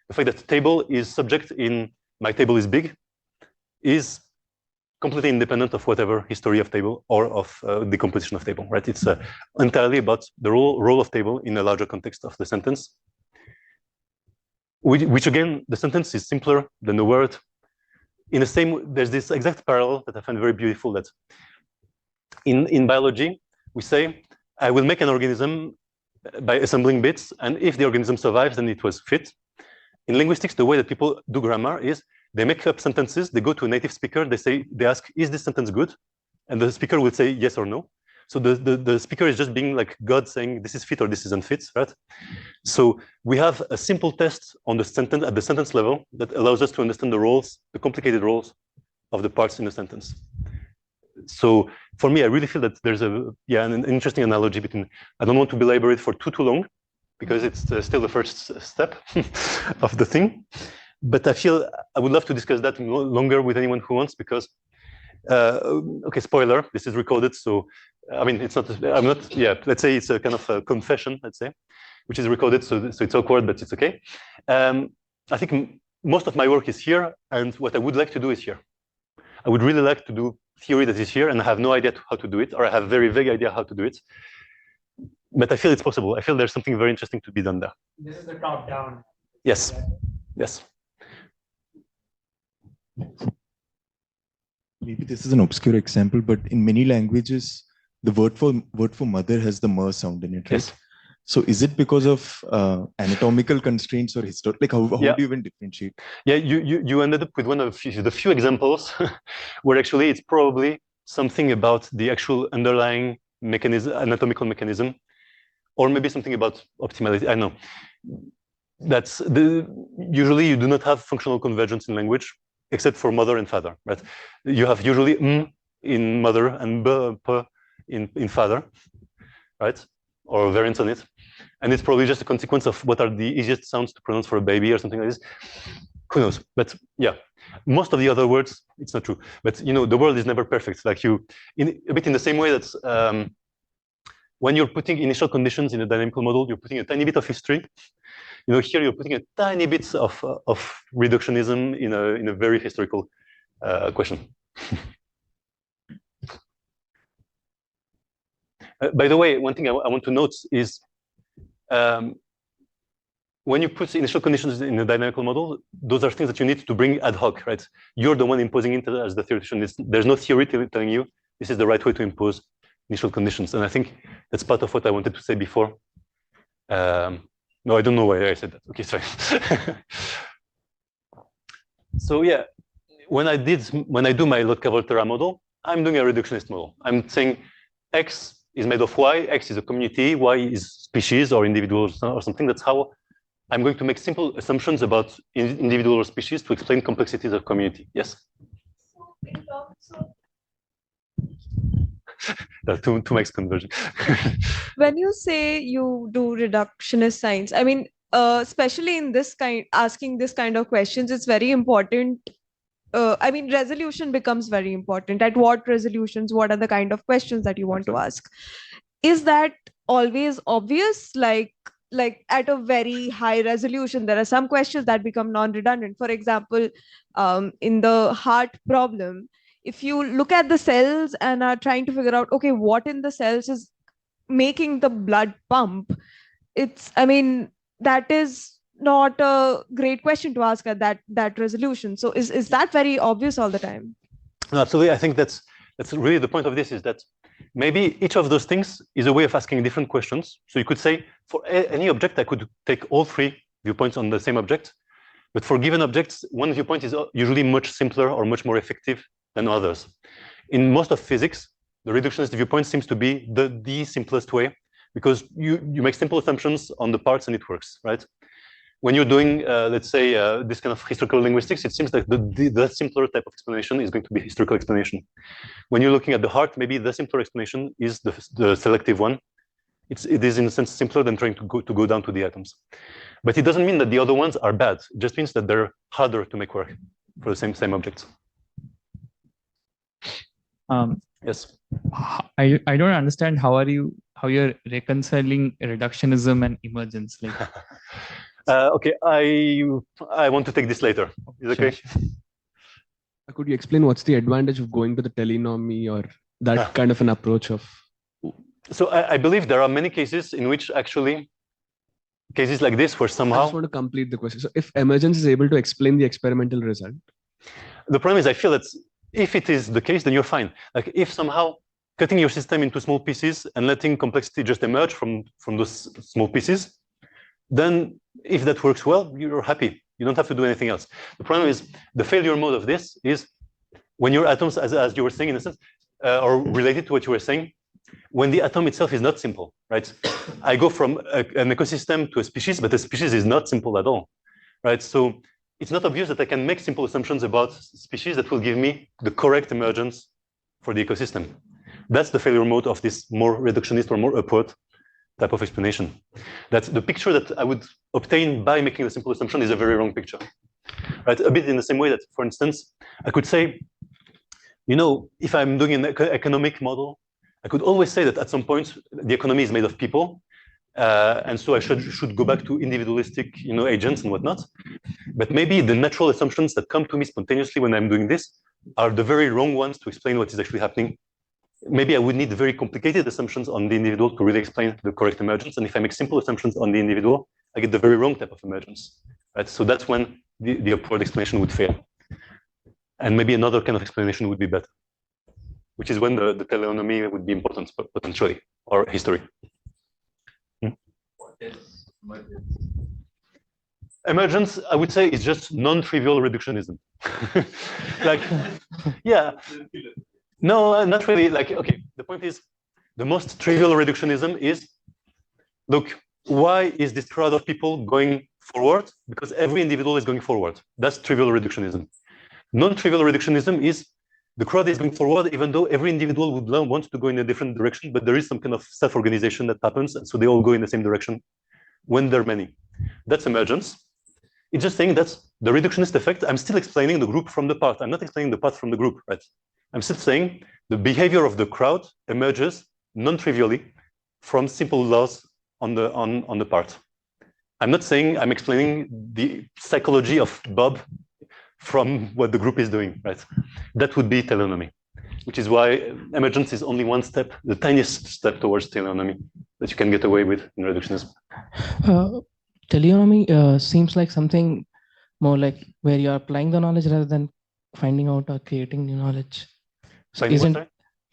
The fact that table is subject in my table is big is completely independent of whatever history of table or of the composition of table, right? It's entirely about the role of table in a larger context of the sentence. Which again, the sentence is simpler than the word. In the same, there's this exact parallel that I find very beautiful, that in biology, we say, I will make an organism by assembling bits, and if the organism survives, then it was fit. In linguistics, the way that people do grammar is they make up sentences, they go to a native speaker, they ask, is this sentence good? And the speaker will say yes or no. So the speaker is just being like God saying this is fit or this is unfit, right? So we have a simple test on the sentence at the sentence level that allows us to understand the roles, the complicated roles of the parts in a sentence. So for me, I really feel that there's an interesting analogy between, I don't want to belabor it for too long, because it's still the first step of the thing. But I feel I would love to discuss that longer with anyone who wants, because, okay, spoiler, this is recorded. So, I mean, it's not, I'm not, yeah, let's say it's a kind of a confession, let's say, which is recorded. So it's awkward, but it's okay. I think most of my work is here. And what I would like to do is here. I would really like to do theory that is here, and I have no idea how to do it, or I have a very vague idea how to do it. But I feel it's possible. I feel there's something very interesting to be done there. This is the top down. Yes. Yes. Maybe this is an obscure example, but in many languages, the word for mother has the mer sound in it, right? Yes. So is it because of anatomical constraints or historical? Like how do you even differentiate? Yeah, you ended up with one of the few examples where actually it's probably something about the actual underlying mechanism, anatomical mechanism, or maybe something about optimality. I know. That's usually you do not have functional convergence in language, except for mother and father, right? You have usually in mother and p in father, right? Or variants on it. And it's probably just a consequence of what are the easiest sounds to pronounce for a baby or something like this. Who knows? But yeah, most of the other words, it's not true. But you know, the world is never perfect. Like a bit in the same way that when you're putting initial conditions in a dynamical model, you're putting a tiny bit of history. You know, here you're putting a tiny bit of reductionism in a very historical question. By the way, one thing I want to note is when you put initial conditions in a dynamical model, those are things that you need to bring ad hoc, right? You're the one imposing it as the theoretician. There's no theory telling you this is the right way to impose initial conditions. And I think that's part of what I wanted to say before. No, I don't know why I said that. Okay, sorry. So yeah, when I do my Lotka-Volterra model, I'm doing a reductionist model. I'm saying X is made of Y, X is a community, Y is species or individuals or something. That's how I'm going to make simple assumptions about individual or species to explain complexities of community. Yes? to max conversion. When you say you do reductionist science, I mean, especially in this kind, asking this kind of questions, it's very important. I mean, resolution becomes very important. At what resolutions, what are the kind of questions that you want to ask? Is that always obvious? Like at a very high resolution, there are some questions that become non-redundant. For example, in the heart problem, if you look at the cells and are trying to figure out, okay, what in the cells is making the blood pump, I mean, that is not a great question to ask at that resolution. So is that very obvious all the time? No, absolutely. I think that's really the point of this, is that maybe each of those things is a way of asking different questions. So you could say for any object, I could take all three viewpoints on the same object. But for given objects, one viewpoint is usually much simpler or much more effective than others. In most of physics, the reductionist viewpoint seems to be the simplest way, because you make simple assumptions on the parts and it works, right? When you're doing, let's say, this kind of historical linguistics, it seems like the simpler type of explanation is going to be historical explanation. When you're looking at the heart, maybe the simpler explanation is the selective one. It is in a sense simpler than trying to go down to the atoms. But it doesn't mean that the other ones are bad. It just means that they're harder to make work for the same objects. Yes. I don't understand how you're reconciling reductionism and emergence. Like. Okay, I want to take this later. Is it okay? Sure. Could you explain what's the advantage of going to the telenomy or that kind of an approach of? So I believe there are many cases in which actually cases like this where somehow. I just want to complete the question. So if emergence is able to explain the experimental result. The problem is I feel that if it is the case, then you're fine. Like if somehow cutting your system into small pieces and letting complexity just emerge from those small pieces, then if that works well, you're happy. You don't have to do anything else. The problem is the failure mode of this is when your atoms, as you were saying in a sense, or related to what you were saying, when the atom itself is not simple, right? I go from an ecosystem to a species, but the species is not simple at all, right? So it's not obvious that I can make simple assumptions about species that will give me the correct emergence for the ecosystem. That's the failure mode of this more reductionist or more upward type of explanation. That's the picture that I would obtain by making the simple assumption is a very wrong picture, right? A bit in the same way that, for instance, I could say, you know, if I'm doing an economic model, I could always say that at some point the economy is made of people, and so I should go back to individualistic, you know, agents and whatnot. But maybe the natural assumptions that come to me spontaneously when I'm doing this are the very wrong ones to explain what is actually happening. Maybe I would need very complicated assumptions on the individual to really explain the correct emergence. And if I make simple assumptions on the individual, I get the very wrong type of emergence, right? So that's when the upward explanation would fail. And maybe another kind of explanation would be better, which is when the teleonomy would be important, potentially, or history. What is emergence? Emergence, I would say, is just non-trivial reductionism. Like, yeah. No, not really. Like, okay, the point is, the most trivial reductionism is, look, why is this crowd of people going forward? Because every individual is going forward. That's trivial reductionism. Non-trivial reductionism is the crowd is going forward, even though every individual would want to go in a different direction, but there is some kind of self-organization that happens, and so they all go in the same direction when there are many. That's emergence. It's just saying that's the reductionist effect. I'm still explaining the group from the part. I'm not explaining the part from the group, right? I'm still saying the behavior of the crowd emerges non-trivially from simple laws on the part. I'm not saying I'm explaining the psychology of Bob from what the group is doing, right? That would be teleonomy, which is why emergence is only one step, the tiniest step towards teleonomy that you can get away with in reductionism. Teleonomy seems like something more like where you're applying the knowledge rather than finding out or creating new knowledge. So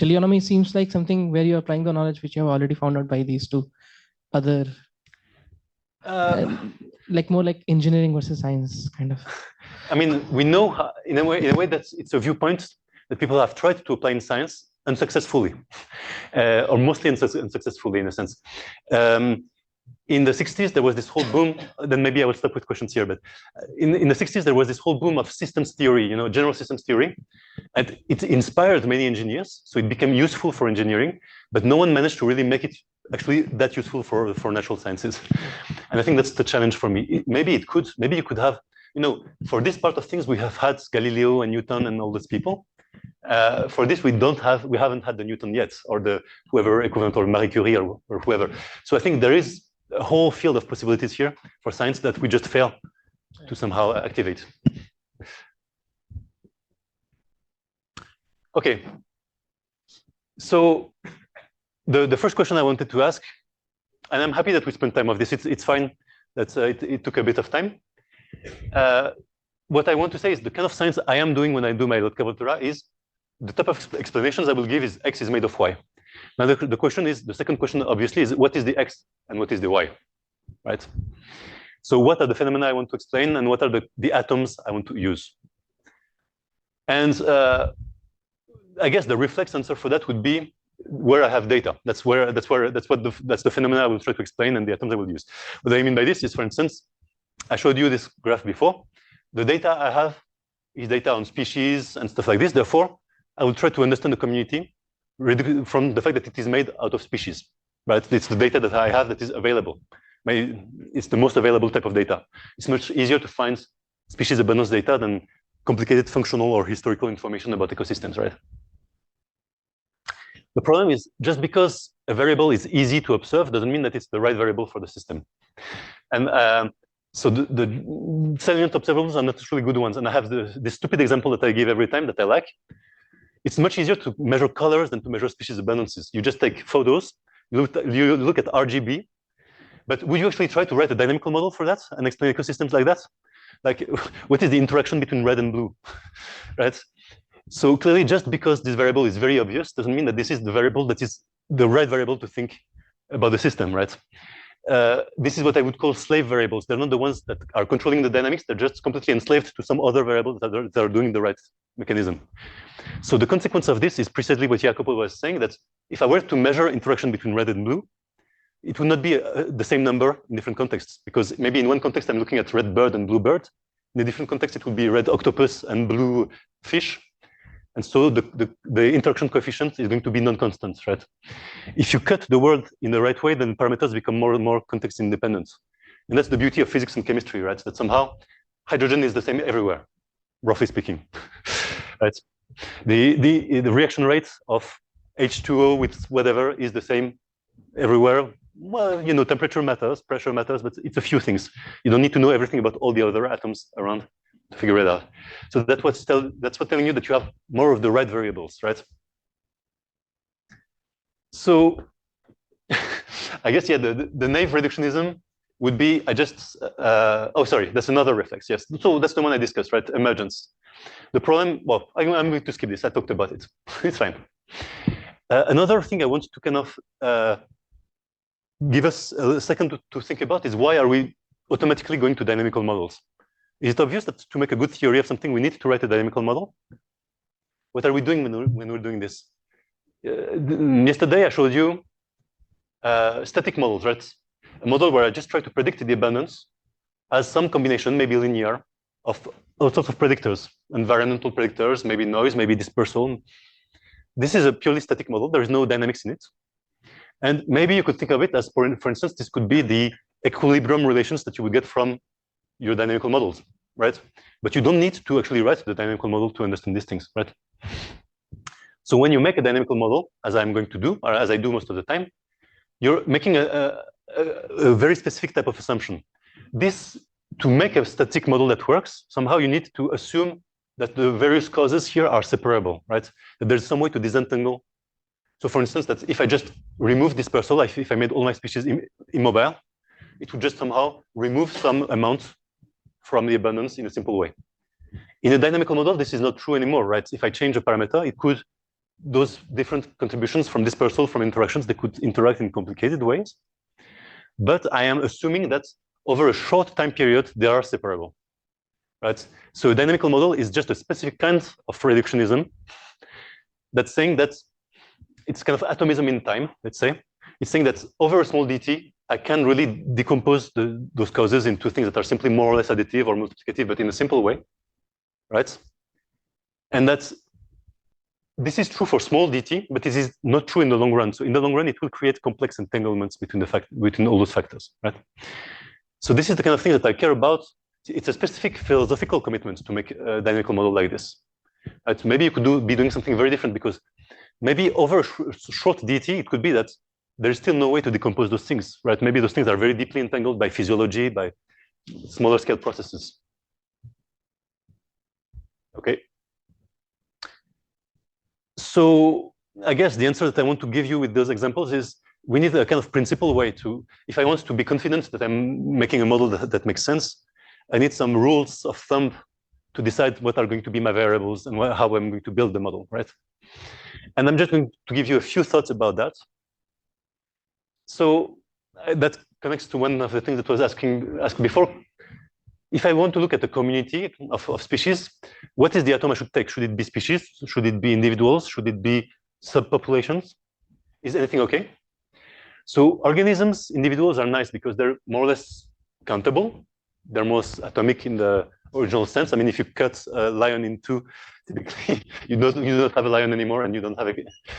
teleonomy seems like something where you're applying the knowledge which you have already found out by these two other, like more like engineering versus science kind of. I mean, we know how, in a way that it's a viewpoint that people have tried to apply in science unsuccessfully, or mostly unsuccessfully in a sense. in the 60s, there was this whole boom. Then maybe I will stop with questions here. But in the 60s, there was this whole boom of systems theory, general systems theory. And it inspired many engineers. So it became useful for engineering. But no one managed to really make it actually that useful for natural sciences. And I think that's the challenge for me. Maybe you could have, for this part of things, we have had Galileo and Newton and all those people. For this, we haven't had the Newton yet, or the whoever equivalent, or Marie Curie, or whoever. So I think there is a whole field of possibilities here for science that we just fail to somehow activate. Okay. So the first question I wanted to ask, and I'm happy that we spent time on this. It's fine that it took a bit of time. What I want to say is the kind of science I am doing when I do my Lotka-Volterra is the type of explanations I will give is X is made of Y. Now the question is, the second question obviously is what is the X and what is the Y, right? So what are the phenomena I want to explain and what are the atoms I want to use? And I guess the reflex answer for that would be where I have data. That's the phenomena I will try to explain and the atoms I will use. What I mean by this is, for instance, I showed you this graph before. The data I have is data on species and stuff like this. Therefore, I will try to understand the community from the fact that it is made out of species, right? It's the data that I have that is available. It's the most available type of data. It's much easier to find species abundance data than complicated functional or historical information about ecosystems, right? The problem is just because a variable is easy to observe doesn't mean that it's the right variable for the system. And so the salient observables are not really good ones. And I have this stupid example that I give every time that I like. It's much easier to measure colors than to measure species abundances. You just take photos, you look at RGB, but would you actually try to write a dynamical model for that and explain ecosystems like that? Like, what is the interaction between red and blue, right? So clearly, just because this variable is very obvious doesn't mean that this is the variable that is the right variable to think about the system, right? This is what I would call slave variables. They're not the ones that are controlling the dynamics. They're just completely enslaved to some other variables that are doing the right mechanism. So the consequence of this is precisely what Jacopo was saying, that if I were to measure interaction between red and blue, it would not be the same number in different contexts, because maybe in one context I'm looking at red bird and blue bird. In a different context, it would be red octopus and blue fish. And so the interaction coefficient is going to be non-constant, right? If you cut the world in the right way, then parameters become more and more context independent. And that's the beauty of physics and chemistry, right? That somehow hydrogen is the same everywhere, roughly speaking, right? The reaction rate of H2O with whatever is the same everywhere. Well, temperature matters, pressure matters, but it's a few things. You don't need to know everything about all the other atoms around to figure it out. So that's what's telling you that you have more of the right variables, right? So I guess, yeah, the naive reductionism would be, oh, sorry, that's another reflex, yes. So that's the one I discussed, right? Emergence. The problem, well, I'm going to skip this. I talked about it. It's fine. Another thing I want to kind of give us a second to think about is why are we automatically going to dynamical models? Is it obvious that to make a good theory of something, we need to write a dynamical model? What are we doing when we're doing this? Yesterday, I showed you static models, right? A model where I just try to predict the abundance as some combination, maybe linear, of all sorts of predictors, environmental predictors, maybe noise, maybe dispersal. This is a purely static model. There is no dynamics in it. And maybe you could think of it as, for instance, this could be the equilibrium relations that you would get from your dynamical models, right? But you don't need to actually write the dynamical model to understand these things, right? So when you make a dynamical model, as I'm going to do, or as I do most of the time, you're making a very specific type of assumption. To make a static model that works, somehow you need to assume that the various causes here are separable, right? That there's some way to disentangle. So for instance, that if I just remove dispersal, if I made all my species immobile, it would just somehow remove some amount from the abundance in a simple way. In a dynamical model, this is not true anymore, right? If I change a parameter, those different contributions from dispersal, from interactions, they could interact in complicated ways. But I am assuming that over a short time period, they are separable, right? So a dynamical model is just a specific kind of reductionism that's saying that it's kind of atomism in time, let's say. it's saying that over a small dt, I can really decompose those causes into things that are simply more or less additive or multiplicative, but in a simple way, right? And this is true for small dt, but this is not true in the long run. So in the long run, it will create complex entanglements between all those factors, right? So this is the kind of thing that I care about. It's a specific philosophical commitment to make a dynamical model like this. Right? Maybe you could be doing something very different, because maybe over a short dt, it could be that there is still no way to decompose those things, right? Maybe those things are very deeply entangled by physiology, by smaller scale processes. Okay. So I guess the answer that I want to give you with those examples is we need a kind of principled way to, if I want to be confident that I'm making a model that makes sense, I need some rules of thumb to decide what are going to be my variables and how I'm going to build the model, right? And I'm just going to give you a few thoughts about that. So that connects to one of the things that was asked before. If I want to look at the community of species, what is the atom I should take? Should it be species? Should it be individuals? Should it be subpopulations? Is anything okay? So organisms, individuals are nice because they're more or less countable. They're most atomic in the original sense. I mean, if you cut a lion in two, typically you don't have a lion anymore, and you don't have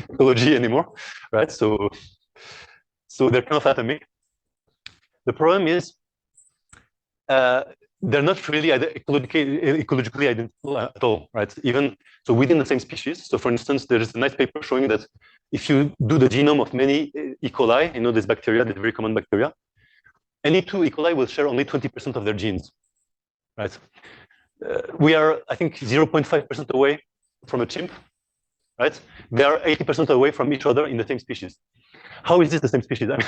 ecology anymore, right? So they're kind of atomic. The problem is they're not really ecologically identical at all, right? Even so, within the same species. So, for instance, there is a nice paper showing that if you do the genome of many E. coli, this bacteria, this very common bacteria, any two E. coli will share only 20% of their genes, right? We are, I think, 0.5% away from a chimp, right? They are 80% away from each other in the same species. How is this the same species? I mean,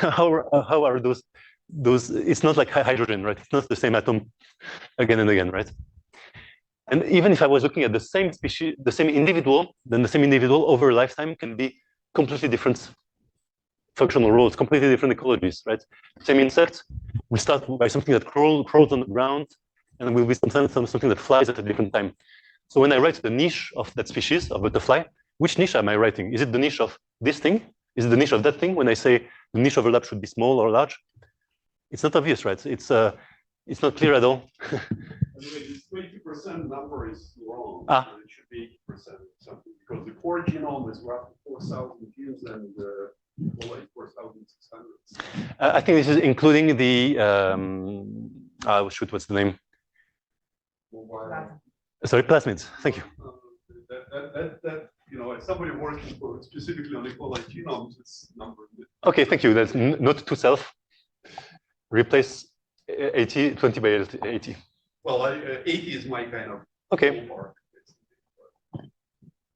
how are those? It's not like hydrogen, right? It's not the same atom again and again, right? And even if I was looking at the same species, the same individual, then the same individual over a lifetime can be completely different functional roles, completely different ecologies, right? Same insect, we start by something that crawls on the ground, and will be something that flies at a different time. So when I write the niche of that species, of butterfly, which niche am I writing? Is it the niche of this thing? Is it the niche of that thing? When I say the niche overlap should be small or large, it's not obvious, right? It's not clear at all. Anyway, this 20% number is wrong. It should be 80% something, because the core genome is roughly 4,000 genes and like 4,600. I think this is including the shoot, what's the name? Sorry, plasmids. Thank you. As somebody working specifically on E. coli genomes, it's number. Okay, thank you. That's not to self. Replace 80, 20 by 80. Well, 80 is my kind of okay. Ballpark.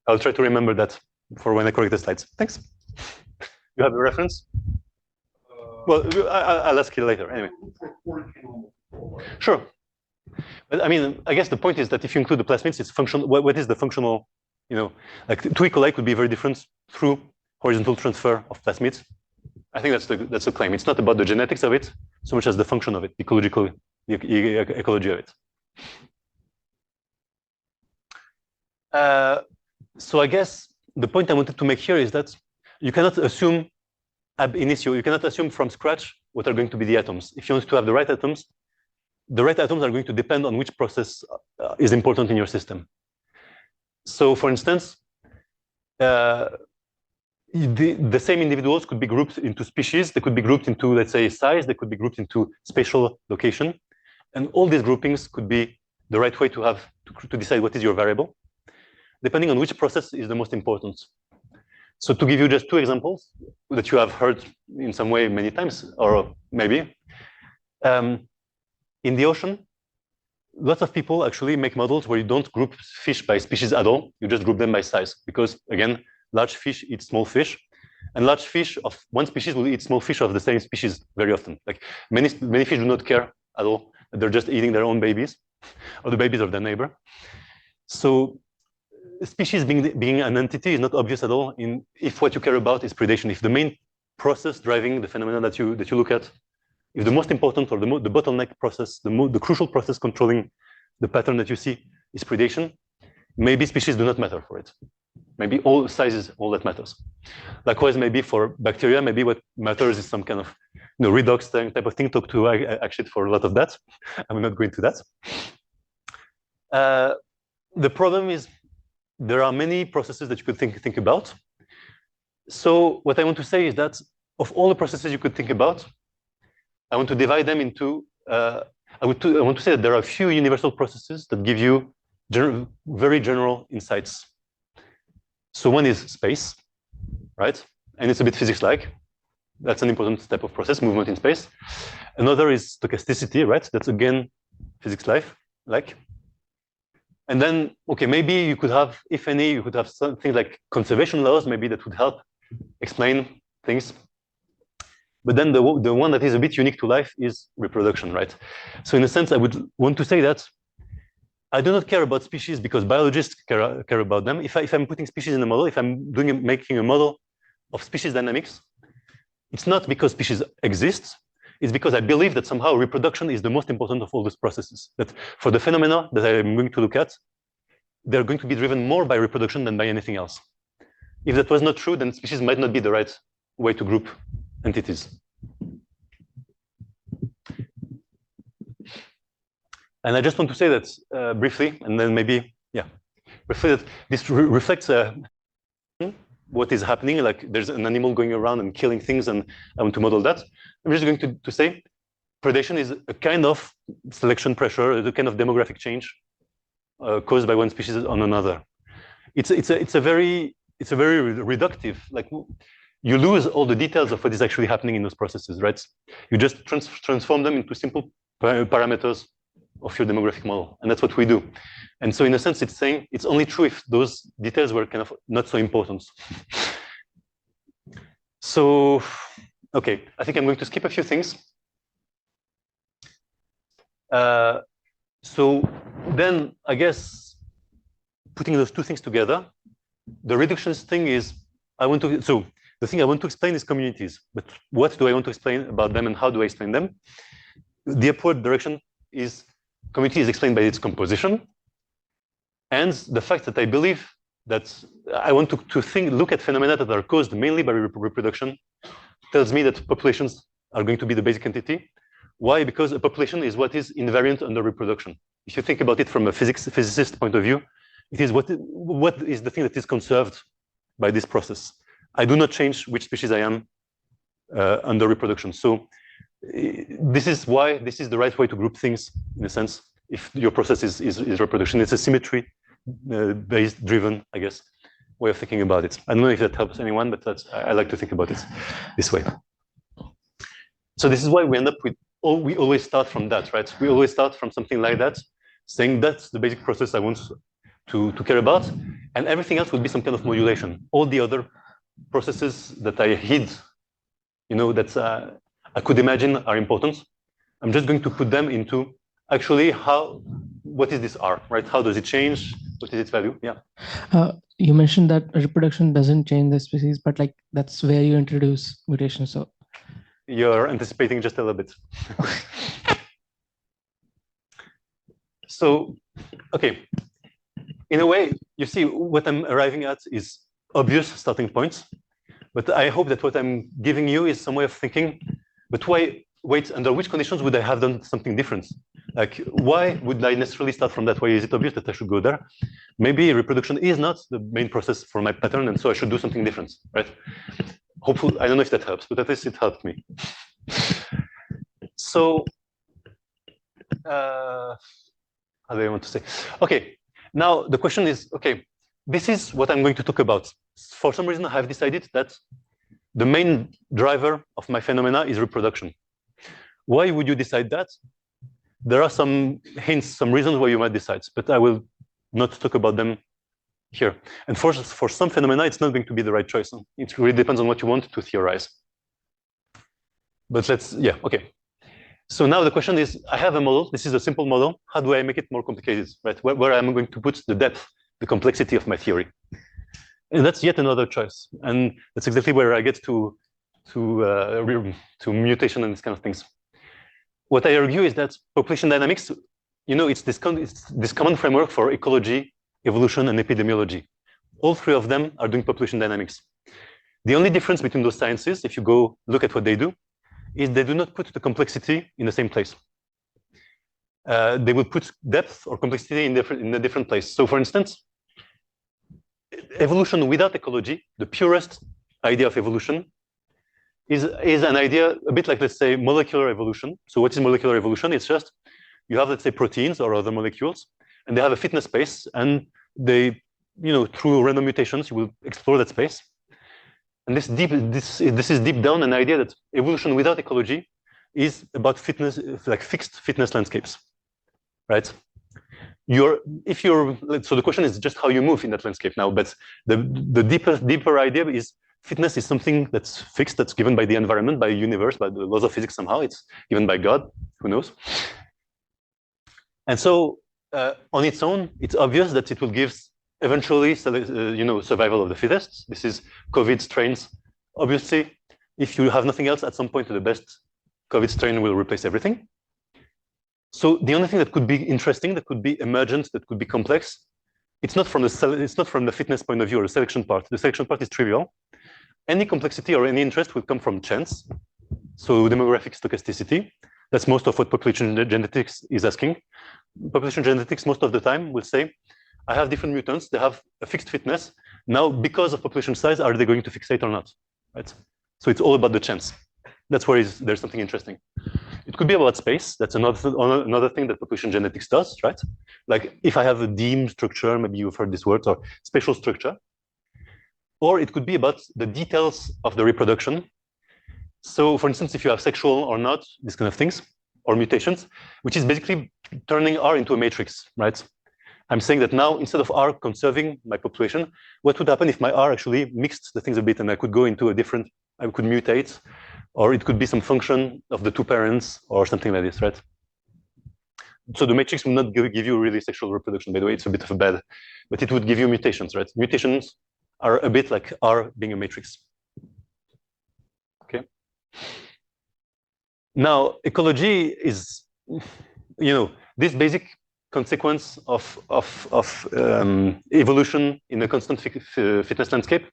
I'll try to remember that for when I correct the slides. Thanks. You have a reference? Well, I'll ask you later. Anyway. Sure. But I mean, I guess the point is that if you include the plasmids, it's functional. What is the functional? Like two E. coli could be very different through horizontal transfer of plasmids. I think that's the claim. It's not about the genetics of it so much as the function of it, the ecology of it. So I guess the point I wanted to make here is that you cannot assume ab initio. You cannot assume from scratch what are going to be the atoms. If you want to have the right atoms are going to depend on which process is important in your system. So, for instance, the same individuals could be grouped into species. They could be grouped into, let's say, size. They could be grouped into spatial location. And all these groupings could be the right way to decide what is your variable, depending on which process is the most important. So to give you just two examples that you have heard in some way many times, or maybe, in the ocean, lots of people actually make models where you don't group fish by species at all. You just group them by size, because again, large fish eat small fish, and large fish of one species will eat small fish of the same species very often. Like many fish do not care at all. They're just eating their own babies or the babies of their neighbor. So species being an entity is not obvious at all if what you care about is predation. If the main process driving the phenomena that you look at, if the most important or the bottleneck process, the crucial process controlling the pattern that you see is predation, maybe species do not matter for it. Maybe all sizes, all that matters. Likewise, maybe for bacteria, maybe what matters is some kind of redox type of thing. Talk to Akshit for a lot of that. I'm not going to that. The problem is there are many processes that you could think about. So what I want to say is that of all the processes you could think about, I want to divide them into, I want to say that there are a few universal processes that give you very general insights. So one is space, right? And it's a bit physics-like. That's an important type of process, movement in space. Another is stochasticity, right? That's again physics-like. And then, okay, maybe you could have, if any, you could have something like conservation laws, maybe that would help explain things. But then the one that is a bit unique to life is reproduction, right? So in a sense, I would want to say that I do not care about species because biologists care about them. If I'm putting species in a model, if I'm making a model of species dynamics, it's not because species exist. It's because I believe that somehow reproduction is the most important of all those processes. That for the phenomena that I'm going to look at, they're going to be driven more by reproduction than by anything else. If that was not true, then species might not be the right way to group entities. And I just want to say that briefly, and then maybe, briefly, that this reflects what is happening. Like there's an animal going around and killing things, and I want to model that. I'm just going to say predation is a kind of selection pressure, a kind of demographic change caused by one species on another. It's a very reductive, like you lose all the details of what is actually happening in those processes, right? You just transform them into simple parameters of your demographic model, and that's what we do. And so in a sense, it's saying it's only true if those details were kind of not so important. So, okay, I think I'm going to skip a few things. So then I guess putting those two things together, the reductionist thing is so the thing I want to explain is communities, but what do I want to explain about them and how do I explain them? The upward direction is community is explained by its composition, and the fact that I believe that I want to look at phenomena that are caused mainly by reproduction tells me that populations are going to be the basic entity. Why? Because a population is what is invariant under reproduction. If you think about it from a physicist point of view, it is what is the thing that is conserved by this process. I do not change which species I am under reproduction. So this is why this is the right way to group things, in a sense, if your process is reproduction. It's a symmetry-based driven, I guess, way of thinking about it. I don't know if that helps anyone, but I like to think about it this way. So this is why we end up with, we always start from that, right? We always start from something like that, saying that's the basic process I want to care about, and everything else would be some kind of modulation. All the other processes that I hid, that I could imagine are important. I'm just going to put them into actually what is this R, right? How does it change? What is its value? Yeah. You mentioned that reproduction doesn't change the species, but like that's where you introduce mutation. So you're anticipating just a little bit. So, okay. In a way, you see what I'm arriving at is obvious starting points, but I hope that what I'm giving you is some way of thinking, but wait, under which conditions would I have done something different? Like, why would I necessarily start from that? Why is it obvious that I should go there? Maybe reproduction is not the main process for my pattern, and so I should do something different, right? Hopefully, I don't know if that helps, but at least it helped me. So, how do I want to say? Okay, now the question is, okay, this is what I'm going to talk about. For some reason, I have decided that the main driver of my phenomena is reproduction. Why would you decide that? There are some hints, some reasons why you might decide, but I will not talk about them here. And for some phenomena, it's not going to be the right choice. It really depends on what you want to theorize. But okay. So now the question is, I have a model. This is a simple model. How do I make it more complicated, right? Where I'm going to put the depth, the complexity of my theory. And that's yet another choice. And that's exactly where I get to mutation and these kind of things. What I argue is that population dynamics, it's this common framework for ecology, evolution, and epidemiology. all three of them are doing population dynamics. The only difference between those sciences, if you go look at what they do, is they do not put the complexity in the same place. They will put depth or complexity in a different place. So for instance, evolution without ecology, the purest idea of evolution, is an idea a bit like, let's say, molecular evolution. So what is molecular evolution? It's just you have, let's say, proteins or other molecules, and they have a fitness space, and they, through random mutations, you will explore that space. And this is deep down an idea that evolution without ecology is about fitness, like fixed fitness landscapes, right? So the question is just how you move in that landscape now, but the deeper idea is fitness is something that's fixed, that's given by the environment, by the universe, by the laws of physics somehow. It's given by God, who knows? And so on its own, it's obvious that it will give eventually, survival of the fittest. This is COVID strains. Obviously, if you have nothing else, at some point, the best COVID strain will replace everything. So the only thing that could be interesting, that could be emergent, that could be complex, it's not from the fitness point of view or the selection part. The selection part is trivial. Any complexity or any interest will come from chance. So demographic stochasticity. That's most of what population genetics is asking. Population genetics, most of the time, will say, I have different mutants, they have a fixed fitness. Now, because of population size, are they going to fixate or not? Right? So it's all about the chance. That's where there's something interesting. It could be about space. That's another thing that population genetics does, right? Like if I have a DEEM structure, maybe you've heard this word, or spatial structure. Or it could be about the details of the reproduction. So for instance, if you have sexual or not, these kind of things, or mutations, which is basically turning R into a matrix, right? I'm saying that now, instead of R conserving my population, what would happen if my R actually mixed the things a bit and I could go into I could mutate, or it could be some function of the two parents or something like this, right? So the matrix will not give you really sexual reproduction, by the way, it's a bit of a bad, but it would give you mutations, right? Mutations are a bit like R being a matrix. Okay. Now, ecology is, this basic consequence of evolution in a constant fitness landscape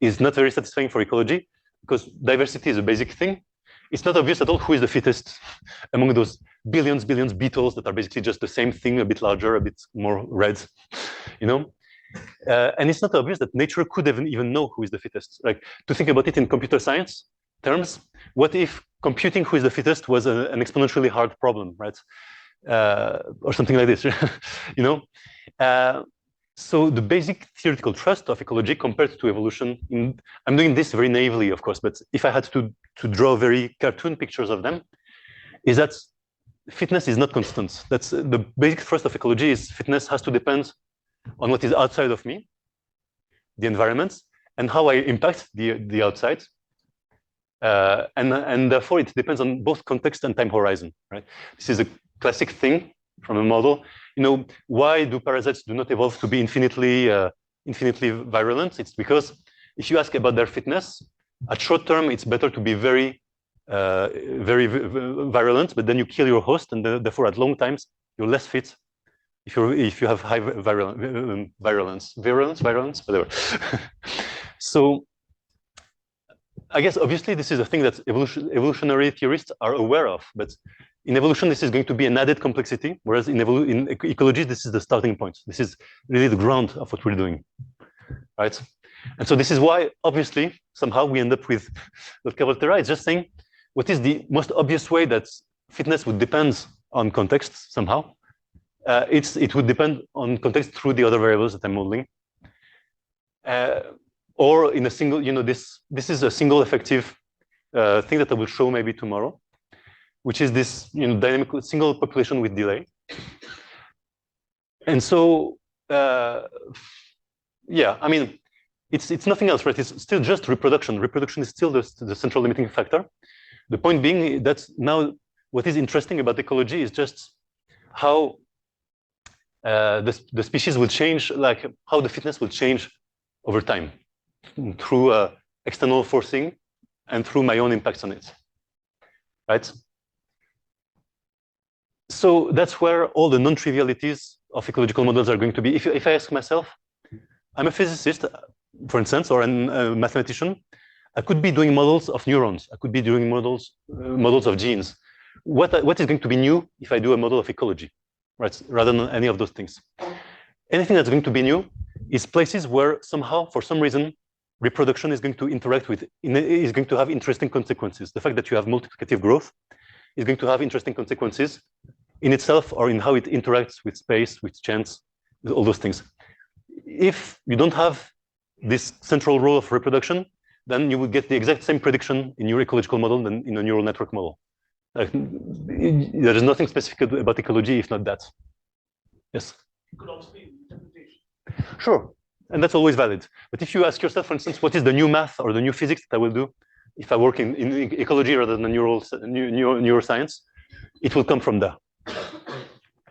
is not very satisfying for ecology because diversity is a basic thing. It's not obvious at all who is the fittest among those billions beetles that are basically just the same thing, a bit larger, a bit more red, and it's not obvious that nature could even know who is the fittest. Like to think about it in computer science terms, what if computing who is the fittest was an exponentially hard problem, right? Or something like this, so the basic theoretical trust of ecology compared to evolution, I'm doing this very naively, of course, but if I had to draw very cartoon pictures of them, is that fitness is not constant. That's the basic thrust of ecology is fitness has to depend on what is outside of me, the environment, and how I impact the outside. And therefore, it depends on both context and time horizon, right? This is a classic thing from a model. Why do parasites do not evolve to be infinitely virulent? It's because if you ask about their fitness, at short term, it's better to be very virulent, but then you kill your host, and therefore at long times, you're less fit if you have high virulence, whatever. So I guess obviously this is a thing that evolutionary theorists are aware of, but in evolution this is going to be an added complexity, whereas in ecology this is the starting point. This is really the ground of what we're doing, right? And so this is why obviously somehow we end up with what Cavalterra is just saying. What is the most obvious way that fitness would depend on context somehow? It would depend on context through the other variables that I'm modeling. Or in a single, this is a single effective thing that I will show maybe tomorrow, which is this dynamic single population with delay. And so, yeah, I mean, it's nothing else, right? It's still just reproduction. Reproduction is still the central limiting factor. The point being that now what is interesting about ecology is just how the species will change, like how the fitness will change over time through external forcing and through my own impacts on it, right? So that's where all the non-trivialities of ecological models are going to be. If I ask myself, I'm a physicist, for instance, or a mathematician. I could be doing models of neurons. I could be doing models of genes. What is going to be new if I do a model of ecology, right? Rather than any of those things. Anything that's going to be new is places where somehow, for some reason, reproduction is going to interact with, is going to have interesting consequences. The fact that you have multiplicative growth is going to have interesting consequences in itself or in how it interacts with space, with chance, with all those things. If you don't have this central role of reproduction, then you would get the exact same prediction in your ecological model than in a neural network model. There is nothing specific about ecology if not that. Yes? It could also be interpretation. Sure, and that's always valid. But if you ask yourself, for instance, what is the new math or the new physics that I will do if I work in ecology rather than neuroscience, it will come from there.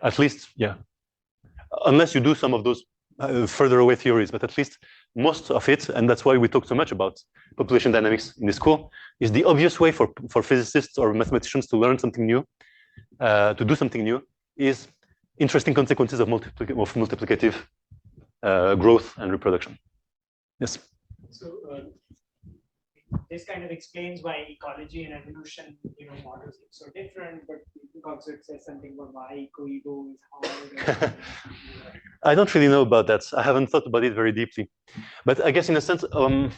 At least, yeah. Unless you do some of those further away theories, but at least most of it, and that's why we talk so much about population dynamics in this school, is the obvious way for physicists or mathematicians to learn something new, to do something new, is interesting consequences of multiplicative growth and reproduction. Yes? So this kind of explains why ecology and evolution, models look so different, but also it says something about why eco-ego is hard. I don't really know about that. I haven't thought about it very deeply. But I guess in a sense, am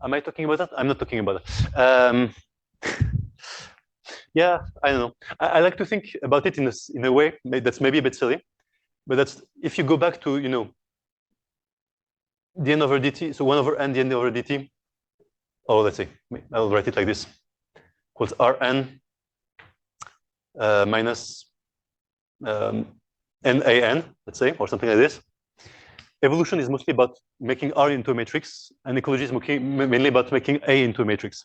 I talking about that? I'm not talking about it. Yeah, I don't know. I like to think about it in a way that's maybe a bit silly, but that's if you go back to, dn over dt, so 1 over n dn over dt. Oh, let's see, I'll write it like this, equals Rn minus NaN, let's say, or something like this. Evolution is mostly about making R into a matrix, and ecology is mainly about making A into a matrix,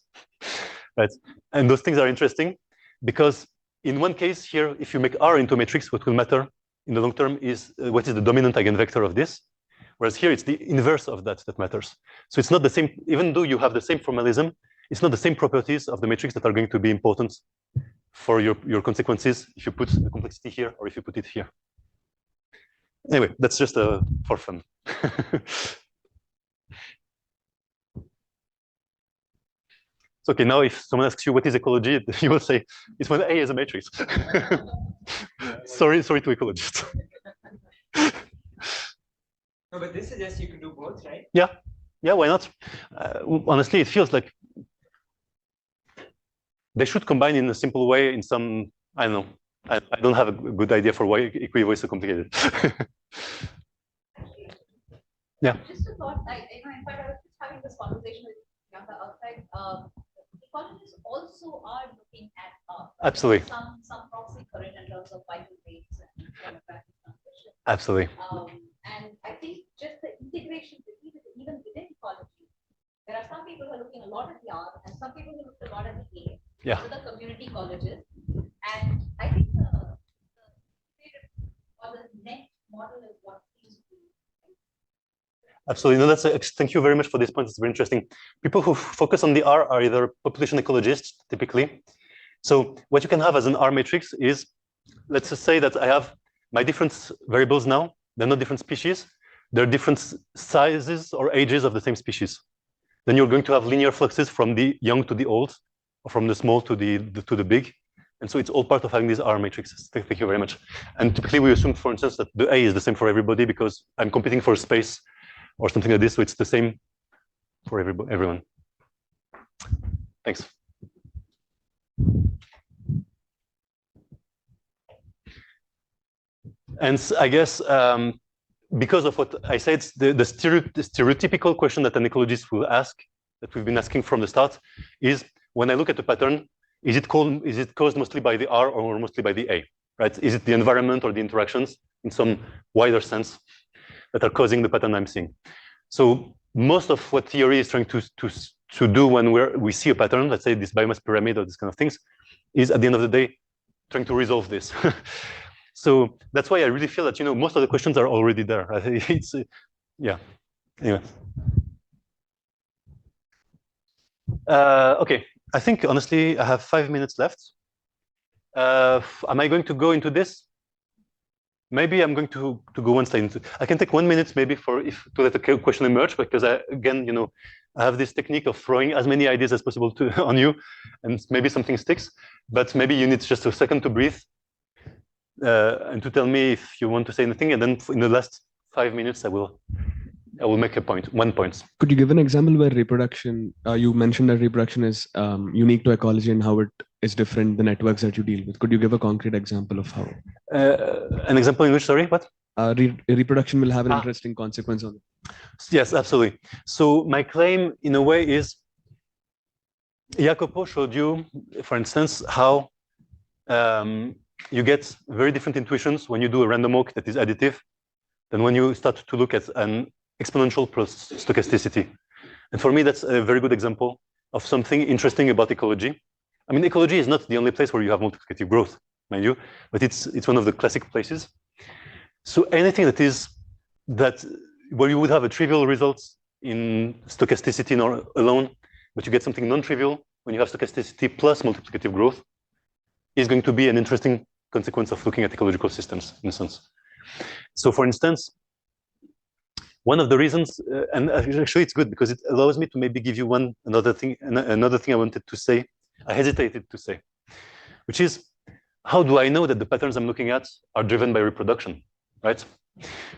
right? And those things are interesting because in one case here, if you make R into a matrix, what will matter in the long term is what is the dominant eigenvector of this. Whereas here, it's the inverse of that matters. So it's not the same, even though you have the same formalism, it's not the same properties of the matrix that are going to be important for your consequences if you put the complexity here or if you put it here. Anyway, that's just for fun. So, okay, now if someone asks you what is ecology, you will say, it's when A is a matrix. sorry to ecologists. No, but this suggests you could do both, right? Yeah, why not? Honestly, it feels like they should combine in a simple way in some, I don't know. I don't have a good idea for why eco-evo is so complicated. Yeah. Just a thought, in fact, I was just having this conversation with Bianca outside. Ecologists also are looking at absolutely some proxy for it in terms of vital rates and demographic transition. Absolutely. And I think just the integration even within ecology, there are some people who are looking a lot at the R and some people who look a lot at the A. Yeah. So the community colleges. And I think the net model is what seems to be. Absolutely. No, thank you very much for this point. It's very interesting. People who focus on the R are either population ecologists, typically. So what you can have as an R matrix is, let's just say that I have my different variables now. They're not different species. They're different sizes or ages of the same species. Then you're going to have linear fluxes from the young to the old, or from the small to the big. And so it's all part of having these R matrices. Thank you very much. And typically we assume, for instance, that the A is the same for everybody because I'm competing for space or something like this. So it's the same for everyone. Thanks. And I guess because of what I said, the stereotypical question that an ecologist will ask, that we've been asking from the start, is when I look at the pattern, is it caused mostly by the R or mostly by the A, right? Is it the environment or the interactions in some wider sense that are causing the pattern I'm seeing? So most of what theory is trying to do when we see a pattern, let's say this biomass pyramid or these kind of things, is at the end of the day trying to resolve this. So that's why I really feel that most of the questions are already there. It's yeah. Anyway. Okay. I think honestly I have 5 minutes left. Am I going to go into this? maybe I'm going to go one slide into. I can take 1 minute maybe to let a question emerge, because again, I have this technique of throwing as many ideas as possible on you, and maybe something sticks. But maybe you need just a second to breathe and to tell me if you want to say anything, and then in the last 5 minutes I will make 1 point. Could you give an example where reproduction? You mentioned that reproduction is unique to ecology and how it is different the networks that you deal with. Could you give a concrete example of how? An example in which, sorry, what? Reproduction will have an interesting consequence on it. Yes, absolutely. So my claim, in a way, is Jacopo showed you, for instance, how you get very different intuitions when you do a random walk that is additive than when you start to look at an exponential stochasticity. And for me, that's a very good example of something interesting about ecology. I mean, ecology is not the only place where you have multiplicative growth, mind you, but it's one of the classic places. So anything where you would have a trivial result in stochasticity alone, but you get something non-trivial when you have stochasticity plus multiplicative growth, is going to be an interesting consequence of looking at ecological systems, in a sense. So, for instance, one of the reasons, and actually it's good because it allows me to maybe give you another thing I wanted to say, I hesitated to say, which is, how do I know that the patterns I'm looking at are driven by reproduction, right?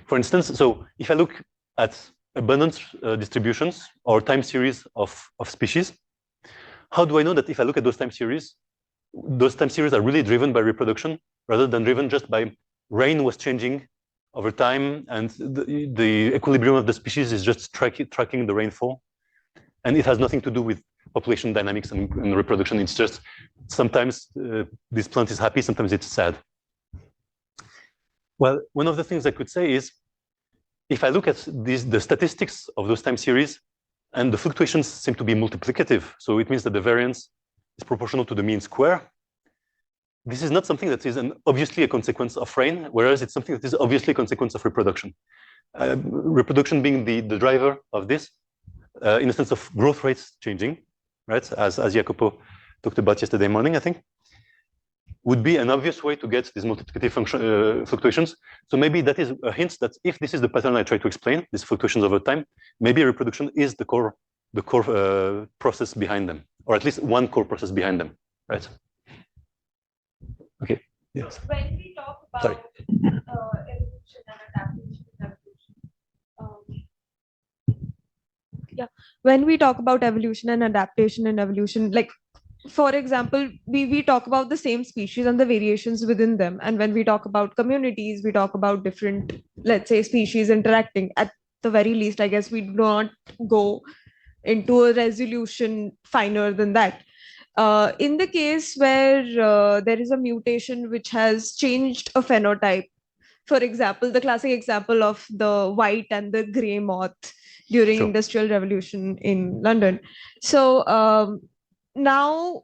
For instance, so if I look at abundance distributions or time series of species, how do I know that if I look at those time series are really driven by reproduction rather than driven just by rain was changing over time and the equilibrium of the species is just tracking the rainfall, and it has nothing to do with population dynamics and reproduction. It's just sometimes this plant is happy, sometimes it's sad. Well, one of the things I could say is, if I look at the statistics of those time series, and the fluctuations seem to be multiplicative, so it means that the variance is proportional to the mean square. This is not something that is obviously a consequence of rain, whereas it's something that is obviously a consequence of reproduction. Reproduction being the driver of this, in the sense of growth rates changing, right? As Jacopo talked about yesterday morning, I think, would be an obvious way to get these multiplicative fluctuations. So maybe that is a hint that if this is the pattern I try to explain, these fluctuations over time, maybe reproduction is the core process behind them, or at least one core process behind them, right? Okay. Yes. When we talk about evolution and adaptation, when we talk about evolution and evolution, like, for example, we talk about the same species and the variations within them. And when we talk about communities, we talk about different, let's say, species interacting. At the very least, I guess we do not go into a resolution finer than that. In the case where there is a mutation which has changed a phenotype, for example, the classic example of the white and the gray moth during Industrial Revolution in London. So now,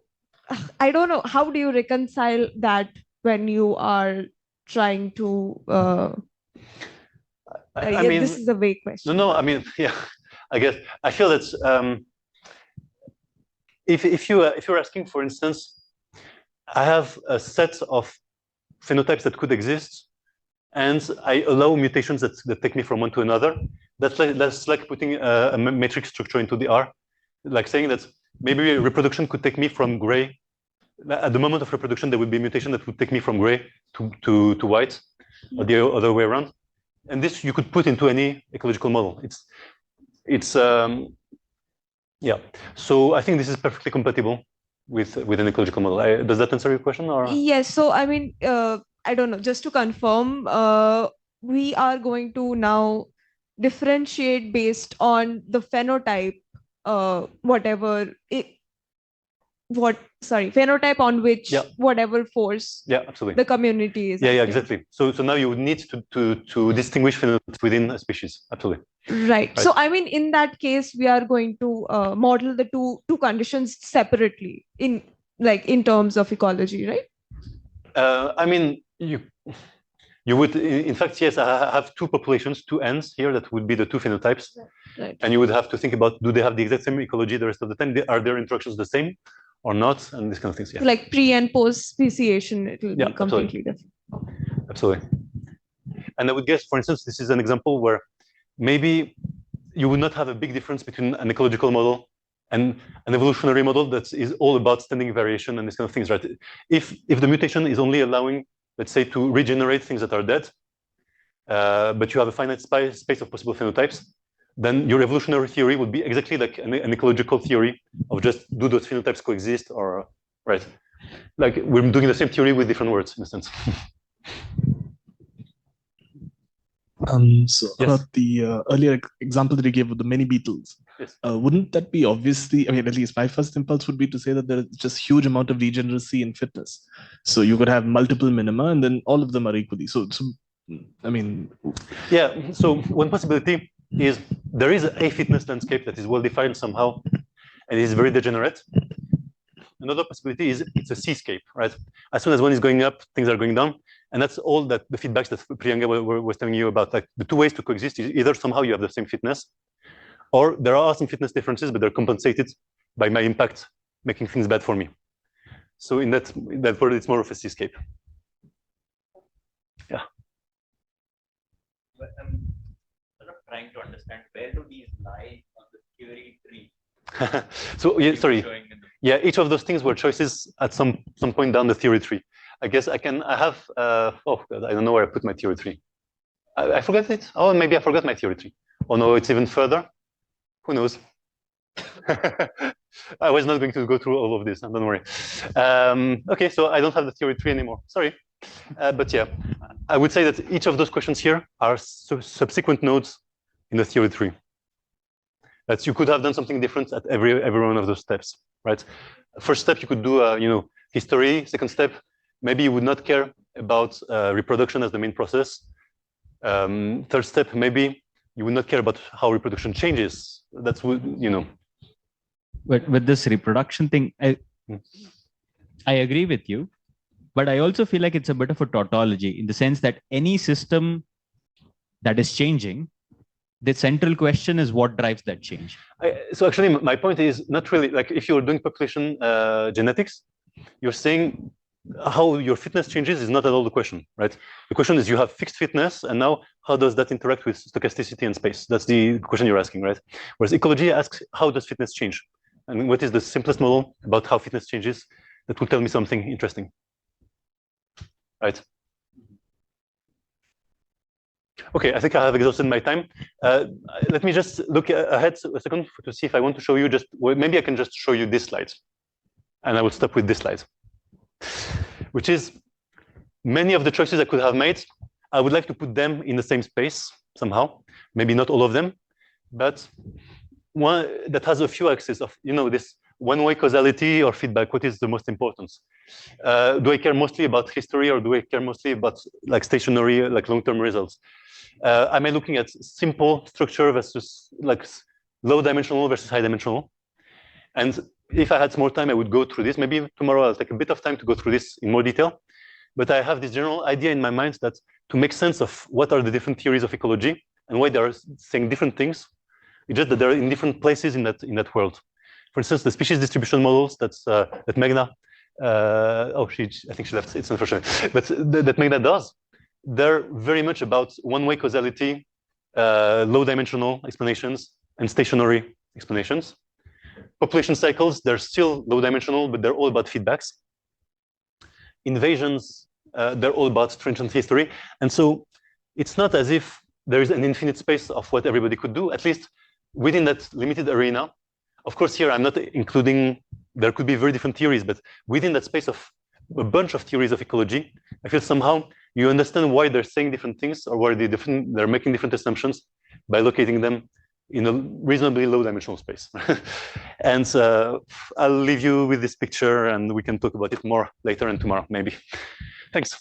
I don't know, how do you reconcile that when you are trying to I mean, this is a vague question. No, I mean, yeah, I guess I feel that if you're asking, for instance, I have a set of phenotypes that could exist, and I allow mutations that take me from one to another. That's like putting a matrix structure into the R, like saying that maybe reproduction could take me from gray. At the moment of reproduction, there would be a mutation that would take me from gray to white, or the other way around. And this you could put into any ecological model. Yeah. So I think this is perfectly compatible with an ecological model. Does that answer your question? Or yes. So I mean, I don't know. Just to confirm, we are going to now differentiate based on the phenotype, phenotype on which whatever force absolutely the community is. Yeah, exactly. So now you would need to distinguish phenotypes within a species. Absolutely. Right. So I mean, in that case, we are going to model the two conditions separately in terms of ecology, right? I mean, you would, in fact, yes, I have two populations, two ends here that would be the two phenotypes. Right. And you would have to think about, do they have the exact same ecology the rest of the time? Are their interactions the same or not? And these kind of things, yeah. Like pre and post speciation, it will be completely different. Absolutely. And I would guess, for instance, this is an example where maybe you would not have a big difference between an ecological model and an evolutionary model that is all about standing variation and these kind of things, right? If the mutation is only allowing, let's say, to regenerate things that are dead, but you have a finite space of possible phenotypes, then your evolutionary theory would be exactly like an ecological theory of just do those phenotypes coexist, or right? Like we're doing the same theory with different words in a sense. So Yes. about the earlier example that you gave of the mini beetles, Yes. Wouldn't that be obviously, I mean, at least my first impulse would be to say that there is just huge amount of degeneracy in fitness. So you could have multiple minima and then all of them are equally. So I mean. Yeah, so one possibility is there is a fitness landscape that is well defined somehow and is very degenerate. Another possibility is it's a seascape, right? As soon as one is going up, things are going down. And that's all that the feedbacks that Priyanka was telling you about. Like the two ways to coexist is either somehow you have the same fitness, or there are some fitness differences, but they're compensated by my impact making things bad for me. So in that world, it's more of a seascape. Yeah. But I'm sort of trying to understand where do these lie on the theory tree? So yeah, sorry. Yeah, each of those things were choices at some point down the theory tree. I guess I have, oh God, I don't know where I put my theory tree. I forgot it. Oh, maybe I forgot my theory tree. Oh no, it's even further. Who knows? I was not going to go through all of this, don't worry. Okay, so I don't have the theory tree anymore, sorry. But yeah, I would say that each of those questions here are subsequent nodes in the theory tree. That you could have done something different at every one of those steps, right? First step, you could do, history. Second step, maybe you would not care about reproduction as the main process. Third step, maybe you would not care about how reproduction changes. That's, But with this reproduction thing, I agree with you, but I also feel like it's a bit of a tautology in the sense that any system that is changing, the central question is what drives that change. So actually, my point is not really like if you're doing population genetics, you're saying how your fitness changes is not at all the question, right? The question is you have fixed fitness, and now how does that interact with stochasticity and space? That's the question you're asking, right? Whereas ecology asks how does fitness change, and what is the simplest model about how fitness changes that will tell me something interesting, right? Okay, I think I have exhausted my time. Let me just look ahead a second to see if I want to show you maybe I can just show you this slide. And I will stop with this slide, which is many of the choices I could have made. I would like to put them in the same space somehow, maybe not all of them, but one that has a few axes of, this one-way causality or feedback. What is the most important? Do I care mostly about history, or do I care mostly about like stationary, like long-term results? Am I looking at simple structure versus like low dimensional versus high dimensional? And if I had more time, I would go through this. Maybe tomorrow I'll take a bit of time to go through this in more detail. But I have this general idea in my mind that to make sense of what are the different theories of ecology and why they're saying different things, it's just that they're in different places in that world. For instance, the species distribution models that Meghna, I think she left. It's unfortunate, but that Meghna does. They're very much about one-way causality, low-dimensional explanations, and stationary explanations. Population cycles, they're still low-dimensional, but they're all about feedbacks. Invasions, they're all about transient history. And so it's not as if there is an infinite space of what everybody could do, at least within that limited arena. Of course, here I'm not including, there could be very different theories, but within that space of a bunch of theories of ecology, I feel somehow you understand why they're saying different things or why they're making different assumptions by locating them in a reasonably low dimensional space. And I'll leave you with this picture and we can talk about it more later and tomorrow, maybe. Thanks.